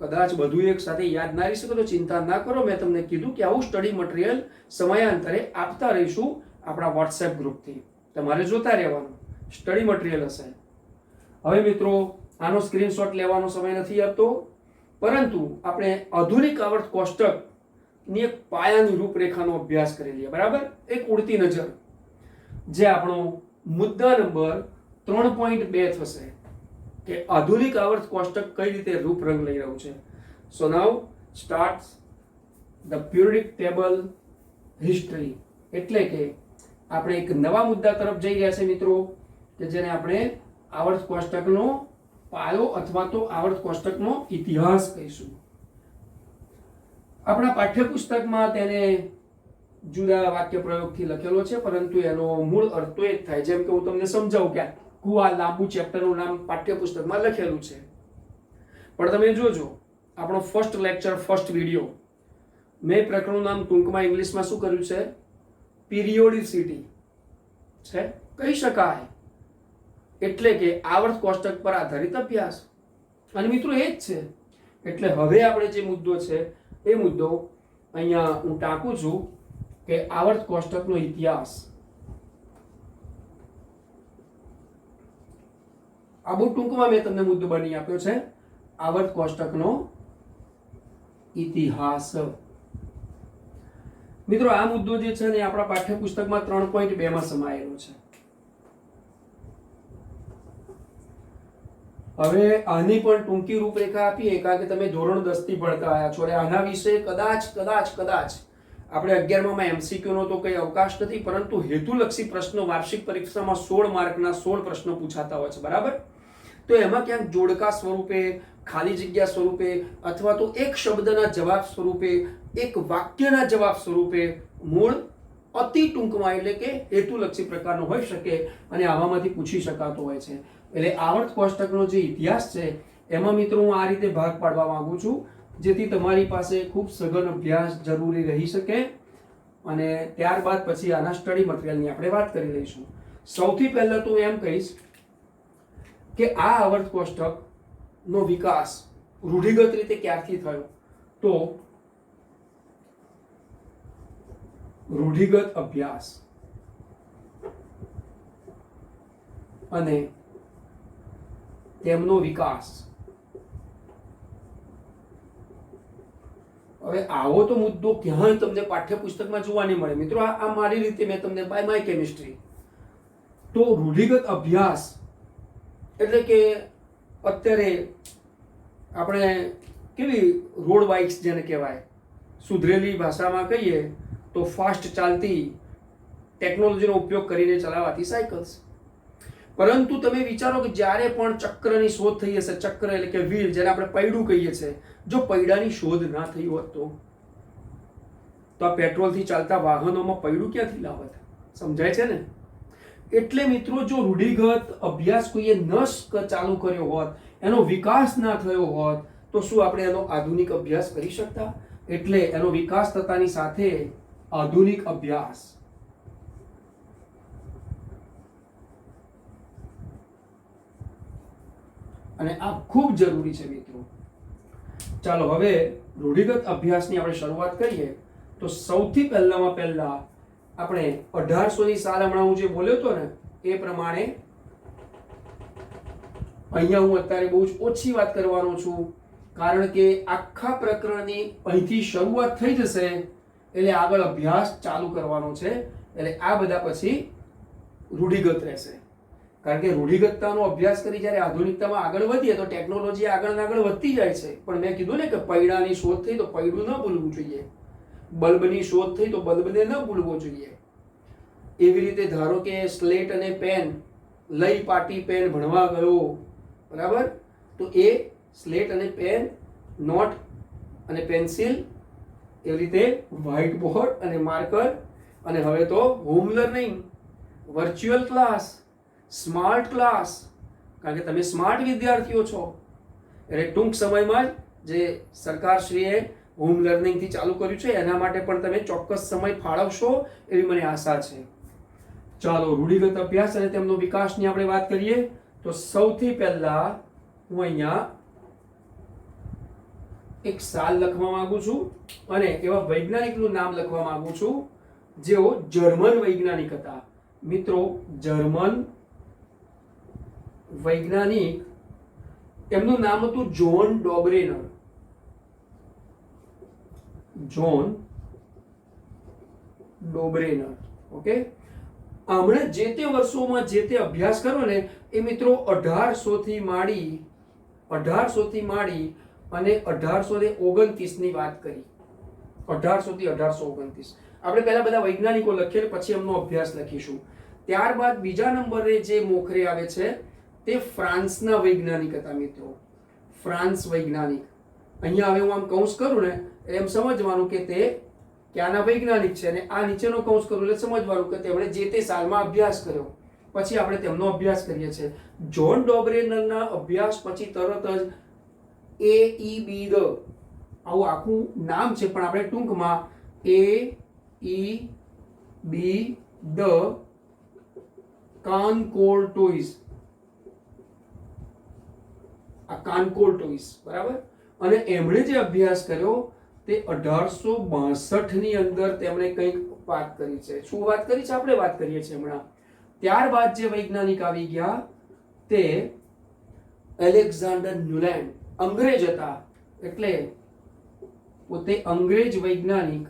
કદાચ બધું એક સાથે યાદ ના રહી શકે તો ચિંતા ના કરો. મેં તમને કીધું કે આવું સ્ટડી મટીરિયલ સમયાંતરે આપતા રહીશું આપણા વોટ્સએપ ગ્રુપથી. તમારે જોતા રહેવાનું, સ્ટડી મટીરિયલ હશે. હવે મિત્રો, આનો સ્ક્રીનશોટ લેવાનો સમય નથી આપતો, પરંતુ આપણે આધુનિક આવર્ત કોષ્ટકની એક પાયાની રૂપરેખાનો અભ્યાસ કરી લઈએ. બરાબર? એક ઉડતી નજર, જે આપણો મુદ્દા નંબર 3.2 થશે કે આધુનિક આવર્ત કોષ્ટક કઈ રીતે રૂપરંગ લઈ રહ્યું છે. So now starts the periodic table history. એટલે કે આપણે એક નવા મુદ્દા તરફ જઈ રહ્યા છે મિત્રો, કે જેને આપણે આવર્ત કોષ્ટકનો પાયો અથવા તો આવર્ત કોષ્ટકનો ઇતિહાસ કહીશું. આપણા પાઠ્યપુસ્તકમાં તેને જુદા વાક્ય પ્રયોગથી લખેલો છે, પરંતુ એનો મૂળ અર્થ તો એ જ થાય. જેમ કે હું તમને સમજાવું કે આ લાંબુ ચેપ્ટરનું નામ પાઠ્યપુસ્તકમાં લખેલું છે, પણ તમે જોજો આપણો ફર્સ્ટ લેક્ચર, ફર્સ્ટ વિડીયો, મેં પ્રકરણનું નામ ટૂંકમાં ઇંગ્લિશમાં શું કર્યું છે? પિરિયોડિસિટી છે કહી શકાય. એટલે કે આવર્ત કોષ્ટક પર આધારિત અભ્યાસ. અને મિત્રો, એ જ છે. એટલે હવે આપણે જે મુદ્દો છે એ મુદ્દો અહીંયા હું ટાંકું છું કે આવર્ત કોષ્ટકનો ઇતિહાસ. આ બહુ ટૂંકમાં મેં તમને મુદ્દો બની આપ્યો છે, આવર્ત કોષ્ટકનો ઇતિહાસ. મિત્રો, આ મુદ્દો જે છે ને આપણા પાઠ્યપુસ્તકમાં 3.2 માં સમાયેલો છે. હવે આની પણ ટૂંકી રૂપરેખા આપીએ, કારણ કે તમે ધોરણ 10 થી ભણતા આવ્યા છો. આના વિશે કદાચ આપણે 11માં MCQ નો તો કંઈ અવકાશ નથી, પરંતુ હેતુલક્ષી પ્રશ્નો વાર્ષિક પરીક્ષામાં 16 માર્કના 16 પ્રશ્નો પૂછાતા હોય છે, બરાબર. તો એમાં ક્યાંક જોડકા સ્વરૂપે, ખાલી જગ્યા સ્વરૂપે, અથવા તો એક શબ્દના જવાબ સ્વરૂપે, એક વાક્યના જવાબ સ્વરૂપે, મૂળ અતિ ટૂંકમાં એટલે કે હેતુલક્ષી પ્રકારનો હોઈ શકે અને આવામાંથી પૂછી શકાતો હોય છે. એટલે આવર્ત કોષ્ટકનો જે ઇતિહાસ છે એમાં મિત્રો હું આ રીતે ભાગ પાડવા માંગુ છું, જેથી તમારી પાસે ખૂબ સઘન અભ્યાસ જરૂરી રહી શકે. અને ત્યારબાદ પછી આના સ્ટડી મટીરિયલની આપણે વાત કરી લઈશું. સૌથી પહેલા તો એમ કહીશ કે આ આવર્ત કોષ્ટકનો વિકાસ રૂઢિગત રીતે ક્યારથી થયો, તો રૂઢિગત અભ્યાસ અને તેમનો વિકાસ. હવે આવો તો મુદ્દો ક્યાંય તમને પાઠ્યપુસ્તકમાં જોવા નહીં મળે મિત્રો. આ મારી રીતે મેં તમને બાય માય કેમિસ્ટ્રી. તો રૂઢિગત અભ્યાસ એટલે કે અત્યારે આપણે કેવી રોડ બાઇક્સ જેને કહેવાય, સુધરેલી ભાષામાં કહીએ તો ફાસ્ટ ચાલતી ટેકનોલોજીનો ઉપયોગ કરીને ચલાવાતી સાયકલ્સ. પરંતુ તમે વિચારો કે જ્યારે પણ ચક્રની શોધ થઈ હશે, ચક્ર એટલે કે વ્હીલ, જેને આપણે પૈડું કહીએ છીએ, જો પૈડાની શોધ ના થઈ હોત તો આ પેટ્રોલથી ચાલતા વાહનોમાં પૈડું ક્યાંથી લાવત? સમજાય છે ને? એટલે મિત્રો જો રૂઢિગત અભ્યાસ કોઈએ ન ચાલુ કર્યો હોત, એનો વિકાસ ના થયો હોત, તો શું આપણે એનો આધુનિક અભ્યાસ કરી શકતા? એટલે એનો વિકાસ થતાની સાથે આધુનિક અભ્યાસ અને આ ખૂબ જરૂરી છે મિત્રો. ચાલો હવે રૂઢિગત અભ્યાસની આપણે શરૂઆત કરીએ. તો સૌથી પહેલા આપણે 1800ની સાલ હમણાં હું જે બોલ્યો હતો ને એ પ્રમાણે અહીંયા હું અત્યારે બહુ જ ઓછી વાત કરવાનો છું, કારણ કે આખા પ્રકરણની અહીંથી શરૂઆત થઈ જશે એટલે આગળ અભ્યાસ ચાલુ કરવાનો છે. એટલે આ બધા પછી રૂઢિગત રહેશે, કારણ કે રૂઢિગતતાનો અભ્યાસ કરી જ્યારે આધુનિકતામાં આગળ વધીએ તો ટેકનોલોજી આગળ ને આગળ વધતી જાય છે. પણ મેં કીધું ને કે પૈડાની શોધ થઈ તો પૈડું ન ભૂલવું જોઈએ, બલ્બની શોધ થઈ તો બલ્બને ન ભૂલવો જોઈએ. એવી રીતે ધારો કે સ્લેટ અને પેન, લઈ પાટી પેન ભણવા ગયો, બરાબર, તો એ સ્લેટ અને પેન, નોટ અને પેન્સિલ, એવી રીતે વ્હાઇટ બોર્ડ અને માર્કર, અને હવે તો home learning, virtual class, smart class, કારણ કે તમે સ્માર્ટ વિદ્યાર્થીઓ છો. એટલે ટૂંક સમયમાં જ જે સરકારશ્રીએ હોમ લર્નિંગથી ચાલુ કર્યું છે એના માટે પણ તમે ચોક્કસ સમય ફાળવશો એવી મને આશા છે. ચાલો રૂઢિગત અભ્યાસ અને તેમનો વિકાસની આપણે વાત કરીએ. તો સૌથી પહેલા હું અહીંયા એક સાલ લખવા માંગુ છું અને એવા વૈજ્ઞાનિકનું નામ લખવા માંગુ છું જેઓ જર્મન વૈજ્ઞાનિક હતા. મિત્રો જર્મન વૈજ્ઞાનિક, એમનું નામ હતું જોન ડોબરેનર. જોન ડોબરેનર. ઓકે, આમણે જે તે વર્ષોમાં જે તે અભ્યાસ કર્યો ને એ મિત્રો 1800 થી માંડી અને 1829 ની વાત કરી. 1800 થી 1829 આપણે પહેલા બધા વૈજ્ઞાનિકો લખીએ, પછી એમનો અભ્યાસ લખીશું. ત્યારબાદ બીજા નંબરે જે મોખરે આવે છે તે ફ્રાન્સના વૈજ્ઞાનિક હતા મિત્રો. ફ્રાન્સ વૈજ્ઞાનિક. અહીંયા હવે હું આમ કૌંસ કરું ને એમ સમજવાનું કે તે ક્યાંના વૈજ્ઞાનિક છે, અને આ નીચેનો કૌંસ કરું એટલે સમજવાનું કે તેમણે જે તે સાલમાં અભ્યાસ કર્યો. પછી આપણે તેમનો અભ્યાસ કરીએ છીએ. જોન ડોબરેનરના અભ્યાસ પછી તરત જ AEB આવું આખું નામ છે, પણ આપણે ટૂંકમાં AEB કાનકોર્ટોઇસ, આ કાનકોર્ટોઇસ, બરાબર. અને એમણે જે અભ્યાસ કર્યો તે 1862 ની અંદર તેમણે કંઈક વાત કરી છે. શું વાત કરી છે? આપણે વાત કરીએ છીએ હમણાં. ત્યારબાદ જે વૈજ્ઞાનિક આવી ગયા તે એલેક્ઝાન્ડર ન્યુલેન્ડ, અંગ્રેજ હતા, એટલે પોતે અંગ્રેજ વૈજ્ઞાનિક,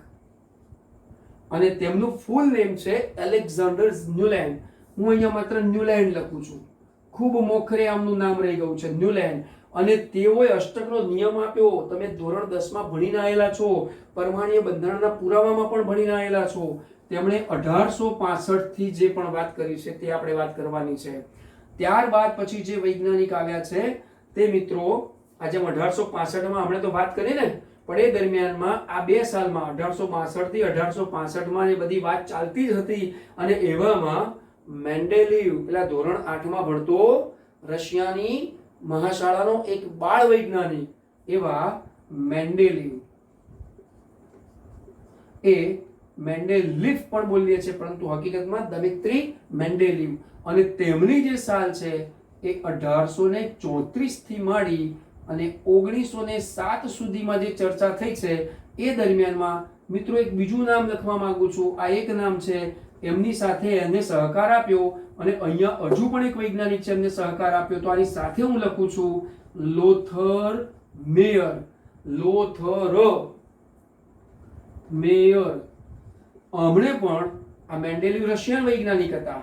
અને તેમનું ફૂલ નેમ છે એલેક્ઝાન્ડર ન્યુલેન્ડ. હું અહીંયા માત્ર ન્યુલેન્ડ લખું છું, ખૂબ મોખરે આમનું નામ રહી ગયું છે, ન્યુલેન્ડ. અને તેઓએ અષ્ટકનો નિયમ આપ્યો. તમે ધોરણ 10 માં ભણીને આવેલા છો, પરમાણ્વીય બંધારણના પુરાવામાં પણ ભણીને આવેલા છો. તેમણે 1865 થી જે પણ વાત કરી છે તે આપણે વાત કરવાની છે. ત્યારબાદ પછી જે વૈજ્ઞાનિક આવ્યા છે તે મિત્રો આજે 1865 માં આપણે તો વાત કરી ને, પણ એ દરમિયાનમાં આ 2 સાલમાં 1862 થી 1865 માં એ બધી વાત ચાલતી જ હતી. અને એવામાં મેન્ડેલીવ, પેલા ધોરણ 8 માં ભણતો રશિયાની મહાશાળાનો એક બાળ વૈજ્ઞાનિક એવા મેન્ડેલીવ, એ મેન્ડેલીવ પણ બોલીએ છે પરંતુ હકીકતમાં દમિત્રી મેન્ડેલીવ. અને તેમની જે સાલ છે એ 1834 થી માંડી અને 1907 સુધીમાં જે ચર્ચા થઈ છે એ દરમિયાનમાં મિત્રો એક બીજું નામ લખવા માંગુ છું. આ એક નામ છે, એમની સાથે એને સહકાર આપ્યો. અને અહીંયા હજુ પણ એક વૈજ્ઞાનિક છે એમને સહકાર આપ્યો, તો આની સાથે હું લખું છું લોથર મેયર. લોથર મેયર. હમણે પણ આ મેન્ડેલીવ રશિયન વૈજ્ઞાનિક હતા,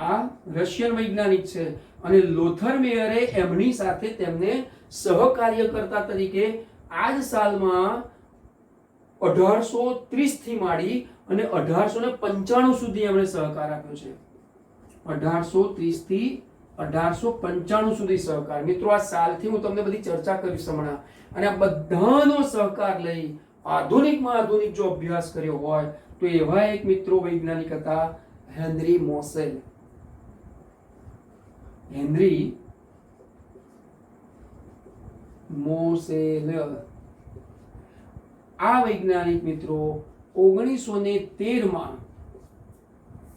આ રશિયન વૈજ્ઞાનિક છે. અને લોથર મેયરે એમની સાથે તેમને સહકાર્યકર્તા તરીકે આ જ સાલમાં 1830 થી માંડી અને 1895 સુધી એમણે સહકાર આપ્યો છે. 1830 થી 1895 સુધી સહકાર. મિત્રો આ સાલથી હું તમને બધી ચર્ચા કરીશ હમણાં. અને આ બધાનો સહકાર લઈ આધુનિકમાં આધુનિક જો અભ્યાસ કર્યો હોય તો એવા એક મિત્રો વૈજ્ઞાનિક હતા હેનરી મોસેલ. હેનરી મોસેલ. આ વૈજ્ઞાનિક મિત્રો 1913 માં,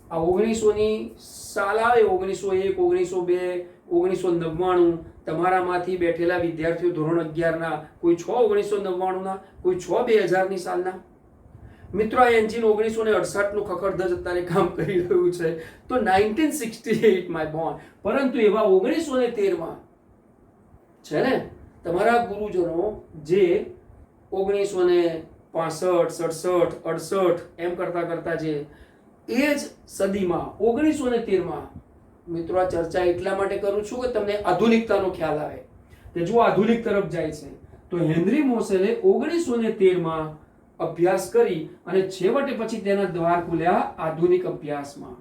આ 1900 ની સાલ આવે 1901, 1902, 1999, તમારામાંથી બેઠેલા વિદ્યાર્થીઓ ધોરણ 11 ના કોઈ 1999 ના, કોઈ 2000 ની સાલના. મિત્રો આ એન્જિન 1968 નું ખખડધજ અત્યારે કામ કરી રહ્યું છે. તો 1968 માય બોર્ન, પરંતુ એવા 1913 માં છે ને તમારા ગુરુજનો જે 1965, 67, 68 એમ કરતા કરતા જે એ જ સદીમાં 1913 માં, મિત્રો આ ચર્ચા એટલા માટે કરું છું કે તમને આધુનિકતાનો ખ્યાલ આવે કે જો આધુનિક તરફ જાય છે તો હેનરી મોસેલે 1913 માં અભ્યાસ કરી અને છેવટે પછી તેના દ્વાર ખુલ્યા આધુનિક અભ્યાસમાં.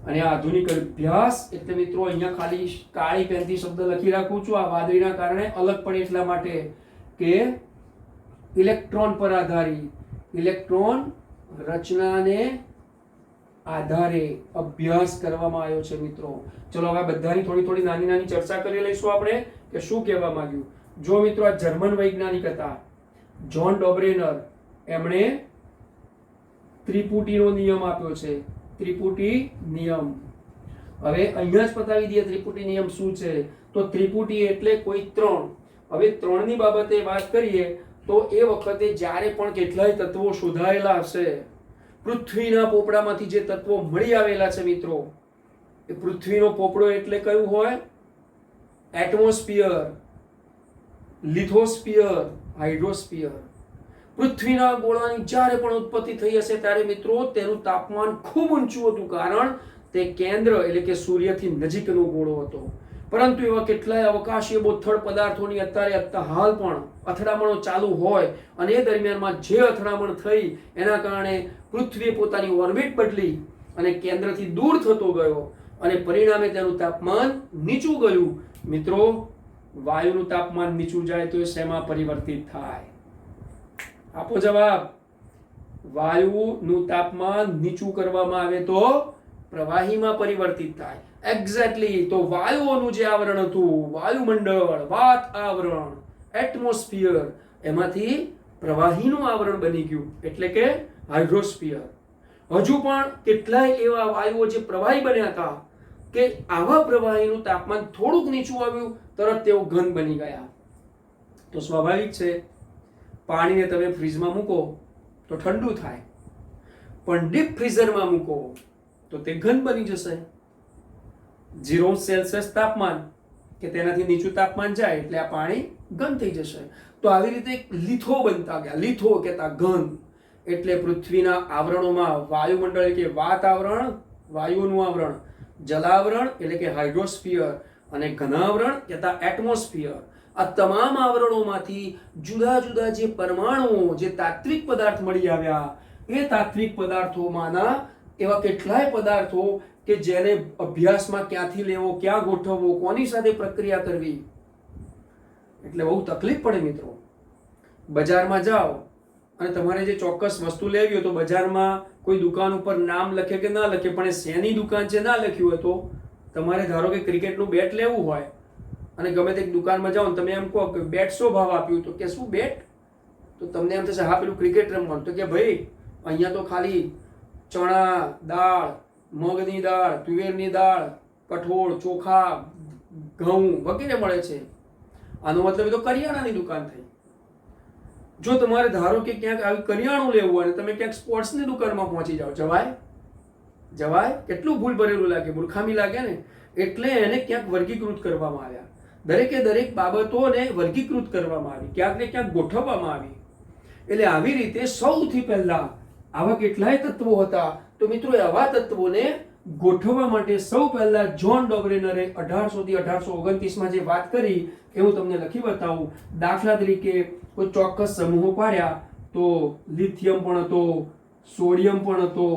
અને આ આધુનિક અભ્યાસ એટલે મિત્રો અહીંયા ખાલી કાળી પેનથી શબ્દ લખી રાખું છું, આ વાદળીના કારણે અલગ પડે એટલા માટે કે ઇલેક્ટ્રોન પર આધારિત, ઇલેક્ટ્રોન રચનાને આધારે અભ્યાસ કરવામાં આવ્યો છે મિત્રો. ચલો હવે બધાની થોડી થોડી નાની નાની ચર્ચા કરી લઈશું આપણે કે શું કહેવા માંગ્યું. જો મિત્રો આ જર્મન વૈજ્ઞાનિક હતા જ્હોન ડોબ્રેનર, એમણે ત્રિપુટીનો નિયમ આપ્યો છે. ત્રિપુટી નિયમ. હવે અહીંયા જ બતાવી દઈએ ત્રિપુટી નિયમ શું છે. તો ત્રિપુટી એટલે કોઈ 3. હવે 3 ની બાબતે વાત કરીએ તો એ વખતે જ્યારે પણ કેટલાય તત્વો શોધાયેલા હશે, પૃથ્વીના પોપડામાંથી જે તત્વો મળી આવેલા છે મિત્રો, એ પૃથ્વીનો પોપડો એટલે કયું હોય? એટમોસ્ફિયર, લિથોસ્ફિયર, હાઇડ્રોસ્ફિયર. પૃથ્વીના ગોળાની જ્યારે પણ ઉત્પત્તિ થઈ હશે ત્યારે મિત્રો તેનું તાપમાન ખૂબ ઊંચું હતું, કારણ તે કેન્દ્ર એટલે કે સૂર્યથી નજીકનો ગોળો હતો. પરંતુ એવા કેટલાય અવકાશીય બોથડ પદાર્થોની અત્યારે હાલ પણ અથડામણો ચાલુ હોય અને એ દરમિયાનમાં જે અથડામણ થઈ એના કારણે પૃથ્વીએ પોતાની ઓર્બિટ બદલી અને કેન્દ્રથી દૂર થતો ગયો અને પરિણામે તેનું તાપમાન નીચું ગયું. મિત્રો વાયુનું તાપમાન નીચું જાય તો એ શેમાં પરિવર્તિત થાય? આપો જવાબ. વાયુનું તાપમાન નીચું કરવામાં આવે તો પ્રવાહીમાં પરિવર્તિત થાય. એક્ઝેક્ટલી. તો વાયુઓનું જે આવરણ હતું, વાયુમંડળ, વાતાવરણ, એટમોસ્ફિયર, એમાંથી પ્રવાહીનું આવરણ બની ગયું એટલે કે હાઇડ્રોસ્ફિયર. હજુ પણ કેટલાય એવા વાયુઓ જે પ્રવાહી બન્યા હતા કે આવા પ્રવાહીનું તાપમાન થોડુંક નીચું આવ્યું તરત તેઓ ઘન બની ગયા. તો સ્વાભાવિક છે પાણીને તમે ફ્રીજમાં મૂકો તો ઠંડુ થાય, પણ ડીપ ફ્રીઝરમાં મૂકો તો તે ઘન બની જશે. 0 સેલ્સિયસ તાપમાન કે તેનાથી નીચું તાપમાન જાય એટલે આ પાણી ઘન થઈ જશે. તો આવી રીતે એક લિથો બનતા ગયા. લિથો કહેતા ઘન. એટલે પૃથ્વીના આવરણોમાં વાયુમંડળ કે વાતાવરણ વાયુનું આવરણ, જલાવરણ એટલે કે હાઇડ્રોસ્ફિયર, અને ઘનાવરણ કહેતા એટમોસ્ફિયર. આ તમામ આવરણોમાંથી જુદા જુદા જે પરમાણુઓ, જે તાત્વિક પદાર્થ મળી આવ્યા, એ તાત્વિક પદાર્થોમાંના એવા કેટલાય પદાર્થો કે જેને અભ્યાસમાં ક્યાંથી લેવો, ક્યાં ગોઠવવો, કોની સાથે પ્રક્રિયા કરવી, એટલે બહુ તકલીફ પડે મિત્રો. બજારમાં જાઓ અને તમારે જે ચોક્કસ વસ્તુ લેવી હોય તો બજારમાં કોઈ દુકાન ઉપર નામ લખે કે ના લખે, પણ એ શેની દુકાન છે ના લખ્યું હોય તો તમારે ધારો કે ક્રિકેટનું બેટ લેવું હોય અને ગમે તે દુકાનમાં જાઓ ને તમે એમ કહો કે બેટ શો ભાવ આપ્યું, તો કે શું બેટ? તો તમને એમ થશે હા પેલું ક્રિકેટ રમવાનું. તો કે ભાઈ અહીંયા તો ખાલી ચણા દાળ, મગની દાળ, તુવેરની દાળ, કઠોળ, ચોખા, ઘઉં વગેરે મળે છે. આનો મતલબ એ તો કરિયાણાની દુકાન થઈ. જો તમારે ધારો કે ક્યાંક આવી કરિયાણું લેવું હોય અને તમે ક્યાંક સ્પોર્ટ્સની દુકાનમાં પહોંચી જાઓ, જવાય? જવાય? કેટલું ભૂલ ભરેલું લાગે, મૂર્ખામી લાગે ને. એટલે એને ક્યાંક વર્ગીકૃત કરવામાં આવ્યા. દરેકે દરેક બાબતોને વર્ગીકૃત કરવામાં આવી, ક્યાંક ને ક્યાંક ગોઠવવામાં આવી. એટલે આવી રીતે સૌથી પહેલા આવા કેટલાય તત્વો હતા. તો મિત્રો આવા તત્વોને ગોઠવવા માટે સૌ પહેલા જ્હોન ડોબરેનરે 1800 થી 1829 માં જે વાત કરી એ હું તમને લખી બતાવું. દાખલા તરીકે કોઈ ચોક્કસ સમૂહો પાડ્યા તો લિથિયમ પણ હતો, સોડિયમ પણ હતો,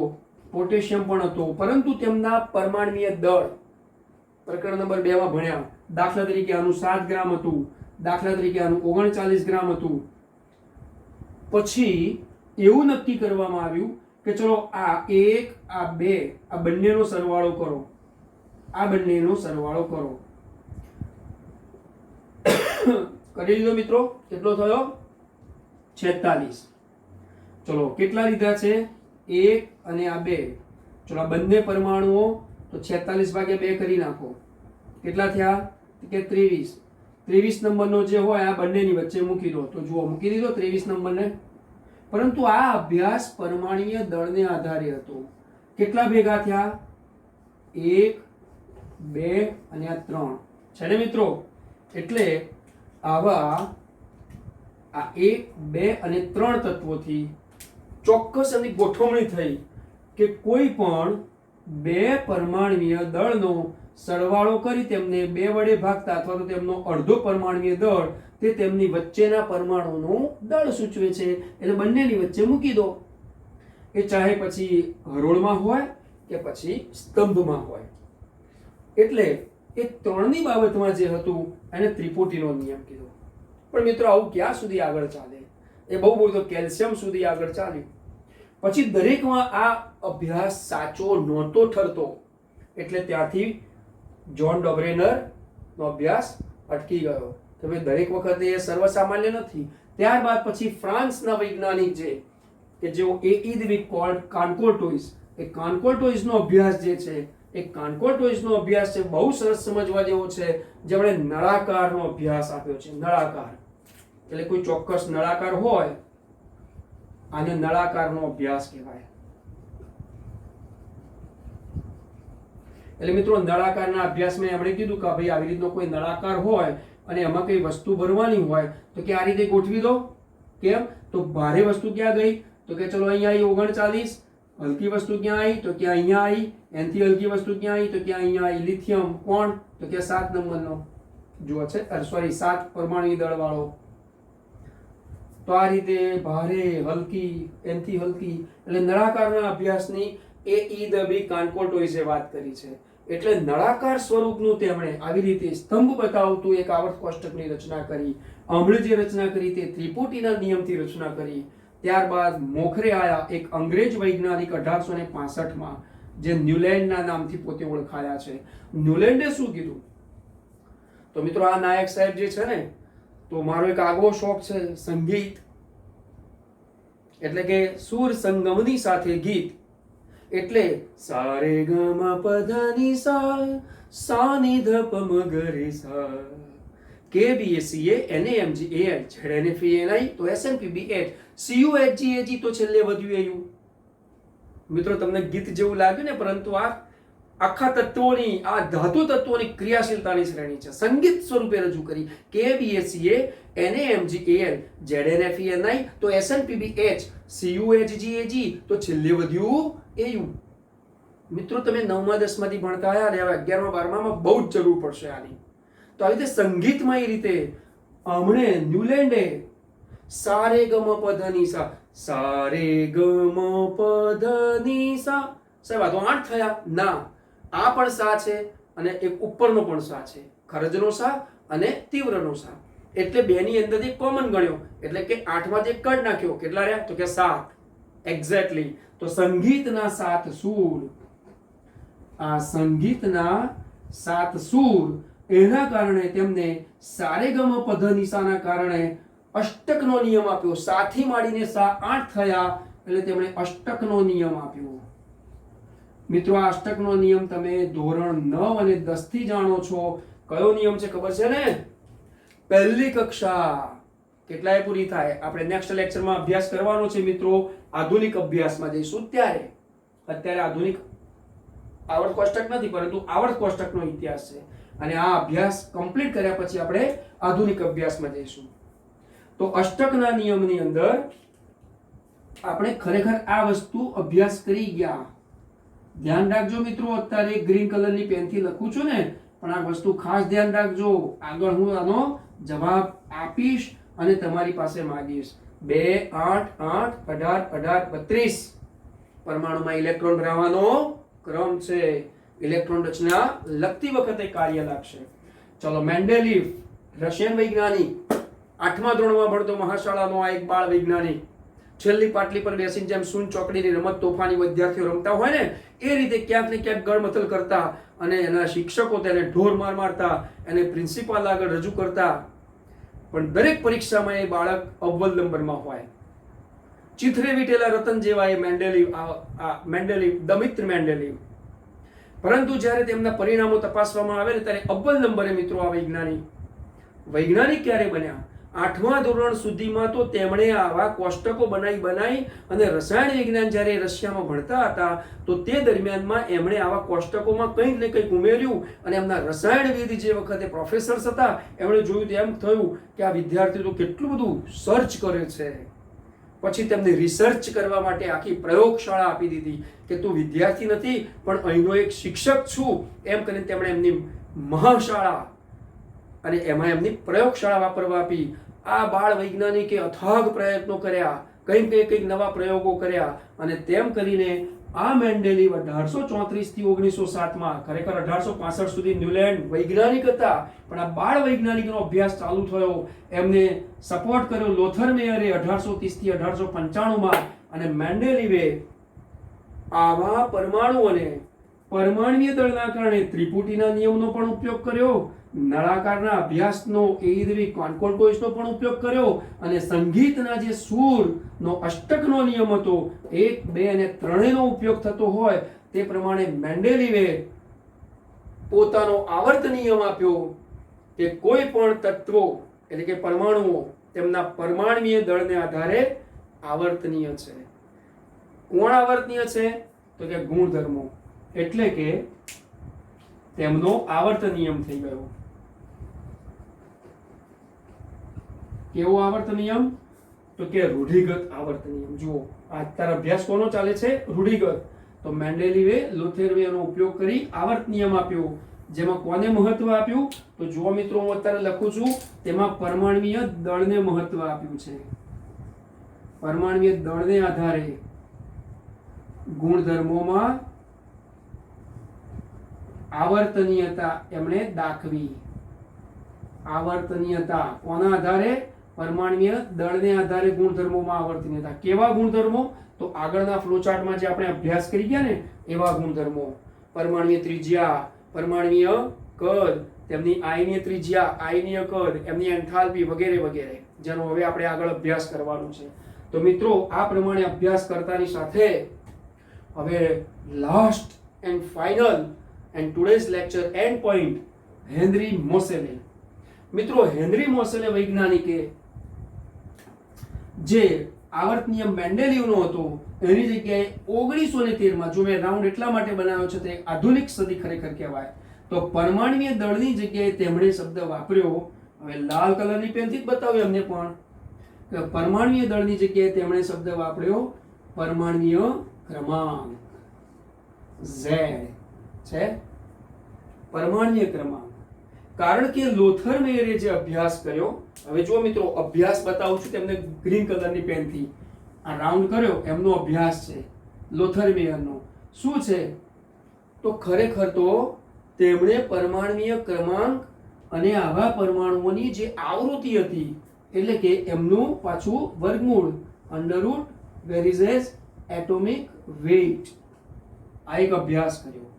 પોટેશિયમ પણ હતો, પરંતુ તેમના પરમાણ્વીય દળ પ્રકરણ નંબર 2 માં ભણ્યા. દાખલા તરીકે આનું 7 ગ્રામ હતું, દાખલા તરીકે આનું 39 ગ્રામ હતું. પછી એવું નક્કી કરવામાં આવ્યું કે ચલો આ 1 આ 2 આ બંનેનો સરવાળો કરો, આ બંનેનો સરવાળો કરો. કરી લીધો મિત્રો? કેટલો થયો? 46. ચલો કેટલા લીધા છે? 1 અને આ 2. ચલો આ બંને પરમાણુઓ તો 46 ભાગ્યા 2 કરી નાખો. કેટલા થયા? કે 23. 23 નંબરનો જે હોય આ બંનેની વચ્ચે મૂકી દો. તો જુઓ મૂકી દીધો 23 નંબરને. પરંતુ આ અભ્યાસ પરમાણ્વીય દળને આધારે હતો. કેટલા ભેગા થયા? 1 2 અને આ 3 છે ને મિત્રો. એટલે આવા આ 1 2 અને 3 તત્વોથી ચોક્કસ એની ગોઠવણી થઈ કે કોઈ પણ બે પરમાણ્વીય દળનો સરવાળો કરી તેમને 2 વડે ભાગતા અથવા તો તેમનો અડધો પરમાણ્વીય દળ તે તેમની વચ્ચેના પરમાણુનું દળ સૂચવે છે. એટલે બંનેની વચ્ચે મૂકી દો. એ ચાહે પછી હરોળમાં હોય કે પછી સ્તંભમાં હોય. એટલે એ ત્રણની બાબતમાં જે હતું એને ત્રિપુટીનો નિયમ કીધો. પણ મિત્રો આવું ક્યાં સુધી આગળ ચાલે? એ બહુ તો કેલ્શિયમ સુધી આગળ ચાલ્યું. પછી દરેકમાં આ અભ્યાસ સાચો નહોતો ઠરતો. એટલે ત્યાંથી જ્હોન ડોબરેનર નો અભ્યાસ અટકી ગયો. તો ભાઈ દરેક વખતે એ સર્વસામાન્ય નથી. ત્યારબાદ પછી ફ્રાન્સના વૈજ્ઞાનિક કે જેઓ એઇદવિક કાન્કોર્ટોઇસ, એ કાન્કોર્ટોઇસનો અભ્યાસ જે છે એ કાન્કોર્ટોઇસનો અભ્યાસ છે બહુ સરસ સમજવા જેવો છે. જેમણે નળાકારનો અભ્યાસ આપ્યો છે. નળાકાર એટલે કોઈ ચોક્કસ નળાકાર હોય આને નળાકારનો અભ્યાસ કહેવાય. એટલે મિત્રો નળાકારના અભ્યાસમાં એમણે કીધું કે ભાઈ આવી રીતનો કોઈ નળાકાર હોય અને એમાં કઈ વસ્તુ ભરવાની હોય તો કે આ રીતે ગોઠવી દો. કેમ? તો ભારે વસ્તુ ક્યાં ગઈ? તો કે ચલો અહીંયા આવી 39. હલકી વસ્તુ ક્યાં આવી? તો કે અહીંયા આવી. એનથી હલકી વસ્તુ ક્યાં આવી? તો કે અહીંયા આવી. લિથિયમ કોણ? તો કે 7 નંબરનો જુઓ છે, સોરી 7 પરમાણુ દળ વાળો. તો આ રીતે ભારે, હલકી, એનથી હલકી એટલે નળાકારના અભ્યાસની એઇદવિક કાન્કોર્ટોઇસે વાત કરી છે. એટલે નળાકાર સ્વરૂપનું તેમણે આવી રીતે સ્તંભ બતાવતું એક આવર્ત કોષ્ટકની રચના કરી. હમણાં જે રચના કરી તે ત્રિપુટીના નિયમથી રચના કરી. ત્યારબાદ મોખરે આયા એક અંગ્રેજ વૈજ્ઞાનિક 1865માં જે ન્યુલેન્ડના નામથી પોતે ઓળખાયા છે. ન્યુલેન્ડે શું કીધું? તો મિત્રો આ નાયક સાહેબ જે છે ને, તો મારો એક આગવો શોખ છે સંગીત, એટલે કે સુર સંગમની સાથે ગીત. એટલે સારે ગમ પધની સા સાની ધપ મગરે સા KBACA NAMGAL ZNFENI તો SNPBH CUHGAG તો છેલ્લે વધ્યું એવું. મિત્રો તમને ગીત જેવું લાગ્યું ને, પરંતુ આ આખા તત્વોની, આ ધાતુ તત્વોની ક્રિયાશીલતાની શ્રેણી છે. સંગીત સ્વરૂપે રજૂ કરી. KBACA NAMGAL ZNFENI તો SNPBH CUHGAG તો છેલ્લે વધ્યું એવું. મિત્રો તમે 9મા 10માંથી ભણતા આવ્યા અને હવે 11મા 12મામાં બહુ જ જરૂર પડશે આની. તો આવી રીતે સંગીતમાં એ રીતે હમણે ન્યુલેન્ડે સારે ગમ પધની સા, સારે ગમ પધની સા, સાહેબ આ તો 8 થયા ના, આ પણ સા છે અને એક ઉપરનો પણ સા છે, ખરજનો સા અને તીવ્રનો સા, એટલે બે ની અંદરથી કોમન ગણ્યો એટલે કે 8 માંથી એક કાઢ નાખ્યો, કેટલા રહ્યા તો કે 7. એક્ઝેક્ટલી. તો સંગીતના 7 સૂર, આ સંગીતના 7 સૂર, એના કારણે તેમને સારેગમ પધનિસાના કારણે અષ્ટકનો નિયમ આપ્યો. 7 થી માંડીને 8 થયા એટલે તેમણે અષ્ટકનો નિયમ આપ્યો. મિત્રો આ અષ્ટકનો નિયમ તમે ધોરણ 9 અને 10 થી જાણો છો. કયો નિયમ છે ખબર છે ને? પહેલી કક્ષા કેટલાય પૂરી થાય, આપણે નેક્સ્ટ લેક્ચરમાં અભ્યાસ કરવાનો છે મિત્રો. આધુનિક અભ્યાસમાં જઈશું ત્યારે. અત્યારે આધુનિક આવર્ત કોષ્ટક નથી પરંતુ આવર્ત કોષ્ટકનો ઇતિહાસ છે અને આ અભ્યાસ કમ્પ્લીટ કર્યા પછી આપણે આધુનિક અભ્યાસમાં જઈશું. તો અષ્ટકના નિયમની અંદર આપણે ખરેખર આ વસ્તુ અભ્યાસ કરી ગયા. ધ્યાન રાખજો મિત્રો, અત્યારે ગ્રીન કલરની પેનથી લખું છું ને, પણ આ વસ્તુ ખાસ ધ્યાન રાખજો. આગળ હું આનો જવાબ આપીશ અને તમારી પાસે માંગીશ. 2 8 8 18 18 32 પરમાણુમાં ઇલેક્ટ્રોન ભરાવાનો ક્રમ છે. ઇલેક્ટ્રોન રચના લખતી વખતે કાર્ય લાગશે. ચલો, મેન્ડેલીવ રશિયન વૈજ્ઞાનિક, 8મા ધોરણમાં ભણતો મહાશાળાનો આ એક બાળ વૈજ્ઞાનિક, છેલ્લી પાટલી પર બેસીને જેમ સૂન ચોકડીની રમત તોફાની વિદ્યાર્થીઓ રમતા હોય ને એ રીતે ક્યાંક ને ક્યાંક ગળમથલ કરતા અને એના શિક્ષકો તેને ઢોર માર મારતા, એને પ્રિન્સિપાલ આગળ રજૂ કરતા. પણ દરેક પરીક્ષામાં એ બાળક અવ્વલ નંબરમાં હોય. ચિથરે વીટેલા રતન જેવા એ મેન્ડેલીવ દમિત્ર મેન્ડેલીવ. પરંતુ જ્યારે તેમના પરિણામો તપાસવામાં આવે ને ત્યારે અવ્વલ નંબરે મિત્રો આ વૈજ્ઞાનિક ક્યારે બન્યા? 8મા ધોરણ સુધીમાં તો તેમણે આવા કોષ્ટકો બનાવી અને રસાયણ વિજ્ઞાન જ્યારે રશિયામાં ભણતા હતા તો તે દરમિયાનમાં એમણે આવા કોષ્ટકોમાં કંઈક ને કંઈક ઉમેર્યું અને એમના રસાયણવિદ જે વખતે પ્રોફેસર્સ હતા એમણે જોયું તો એમ થયું કે આ વિદ્યાર્થીઓ તો કેટલું બધું સર્ચ કરે છે. પછી તેમને રિસર્ચ કરવા માટે આખી પ્રયોગશાળા આપી દીધી કે તું વિદ્યાર્થી નથી પણ અહીંનો એક શિક્ષક છું એમ કરીને તેમણે એમની મહાશાળા અને એમાં એમની પ્રયોગશાળા વાપરવા આપી. આ બાળ વૈજ્ઞાનિકે અથાગ પ્રયત્નો કર્યા, કંઈક નવા પ્રયોગો કર્યા અને તેમ કરીને આ મેન્ડેલીવ 1834 થી 1907માં, ખરેખર 1865 સુધી ન્યુલેન્ડ વૈજ્ઞાનિક હતા પણ આ બાળ વૈજ્ઞાનિકનો અભ્યાસ ચાલુ થયો. એમને સપોર્ટ કર્યો લોથર મેયરે 1830 થી 1895માં અને મેન્ડેલીવે આવા પરમાણુઓને પરમાણ્વીય દળના કારણે ત્રિપુટીના નિયમનો પણ ઉપયોગ કર્યો, નળાકારના અભ્યાસનો એઈદવી કોન્કોર્ડોઇસનો પણ ઉપયોગ કર્યો અને સંગીતના જે સૂરનો અષ્ટકનો નિયમ હતો 1 2 અને 3 નો ઉપયોગ થતો હોય તે પ્રમાણે મેન્ડેલીવે પોતાનો આવર્ત નિયમ આપ્યો કે કોઈ પણ તત્વો એટલે કે પરમાણુઓ તેમના પરમાણ્વીય દળને આધારે આવર્તનીય છે. કોણ આવર્તનીય છે? તો કે ગુણધર્મો, એટલે કે તેમનો આવર્ત નિયમ થઈ ગયો. કેવો આવર્ત નિયમ? તો કે રૂઢિગત આવર્ત નિયમ. જુઓ અત્યારે અભ્યાસ કોનો ચાલે છે? રૂઢિગત. તો મેન્ડેલીવે લોથેરિયનો ઉપયોગ કરી આવર્ત નિયમ આપ્યો, જેમાં કોને મહત્વ આપ્યું? તો જુઓ મિત્રો, હું અત્યારે લખું છું તેમાં પરમાણ્વીય દળને મહત્વ આપ્યું છે. પરમાણ્વીય દળને આધારે ગુણધર્મોમાં આવર્તનીયતા એમણે દાખવી. આવર્તનીયતા કોના આધારે? પરમાણ્વીય દળને આધારે ગુણધર્મોમાં આવર્તનીયતા. કેવા ગુણધર્મો? તો આગળના ફ્લોચાર્ટમાં જે આપણે અભ્યાસ કરી ગયા ને એવા ગુણધર્મો. પરમાણ્વીય ત્રિજ્યા, પરમાણ્વીય કદ, તેમની આયનીય ત્રિજ્યા, આયનીય કદ, એમની એન્થાલ્પી વગેરે વગેરે, જેનો હવે આપણે આગળ અભ્યાસ કરવાનો છે. તો મિત્રો આ પ્રમાણે અભ્યાસ કરતાની સાથે હવે last and final and today's lecture end point, Henry Moseley. મિત્રો હેનરી મોસેલે વૈજ્ઞાનિકે જે આવર્ત નિયમ મેન્ડેલીવનો હતો એની જગ્યાએ 1913માં, જો મેં રાઉન્ડ એટલા માટે બનાવ્યો છે તે આધુનિક સદી ખરેખર કહેવાય, તો પરમાણ્વીય દળની જગ્યાએ તેમણે શબ્દ વાપર્યો. હવે લાલ કલરની પેનથી જ બતાવ્યું એમને પણ કે પરમાણ્વીય દળની જગ્યાએ તેમણે શબ્દ વાપર્યો પરમાણ્વીય ક્રમાંક. ઝેડ છે પરમાણ્વીય ક્રમાંક. કારણ કે લોથરમેયરે જે અભ્યાસ કર્યો, હવે જો મિત્રો અભ્યાસ બતાવું છું તેમને ગ્રીન કલરની પેનથી આ રાઉન્ડ કર્યો, એમનો અભ્યાસ છે લોથરમેયરનો. શું છે તો ખરેખર તો તેમણે પરમાણ્વીય ક્રમાંક અને આવા પરમાણુઓની જે આવૃત્તિ હતી, એટલે કે એમનું પાછું વર્ગમૂળ અંડરરૂટ વેરીઝેસ એટોમિક વેઇટ, આ એક અભ્યાસ કર્યો.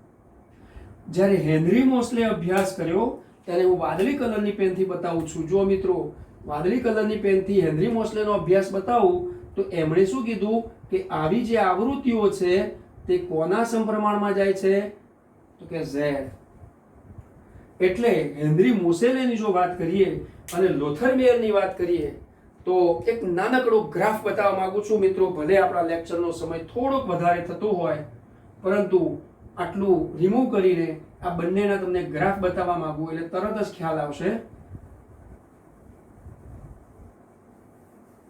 જ્યારે હેનરી મોસ્લે અભ્યાસ કર્યો ત્યારે હું વાદળી કલરની પેનથી બતાવું છું. જો મિત્રો વાદળી કલરની પેનથી હેનરી મોસ્લેનો અભ્યાસ બતાવું તો એમણે શું કીધું કે આવી જે આવૃત્તિઓ છે તે કોના સમપ્રમાણમાં જાય છે તો કે ઝેડ. એટલે હેનરી મોસેલેની જો વાત કરીએ અને લોથરમેયરની વાત કરીએ તો એક નાનકડો ગ્રાફ બતાવવા માંગુ છું મિત્રો. ભલે આપણા લેક્ચરનો સમય થોડોક વધારે થતો હોય, પરંતુ આટલું રિમૂવ કરીને આ બંનેના તમને ગ્રાફ બતાવવા માંગુ એટલે તરત જ ખ્યાલ આવશે.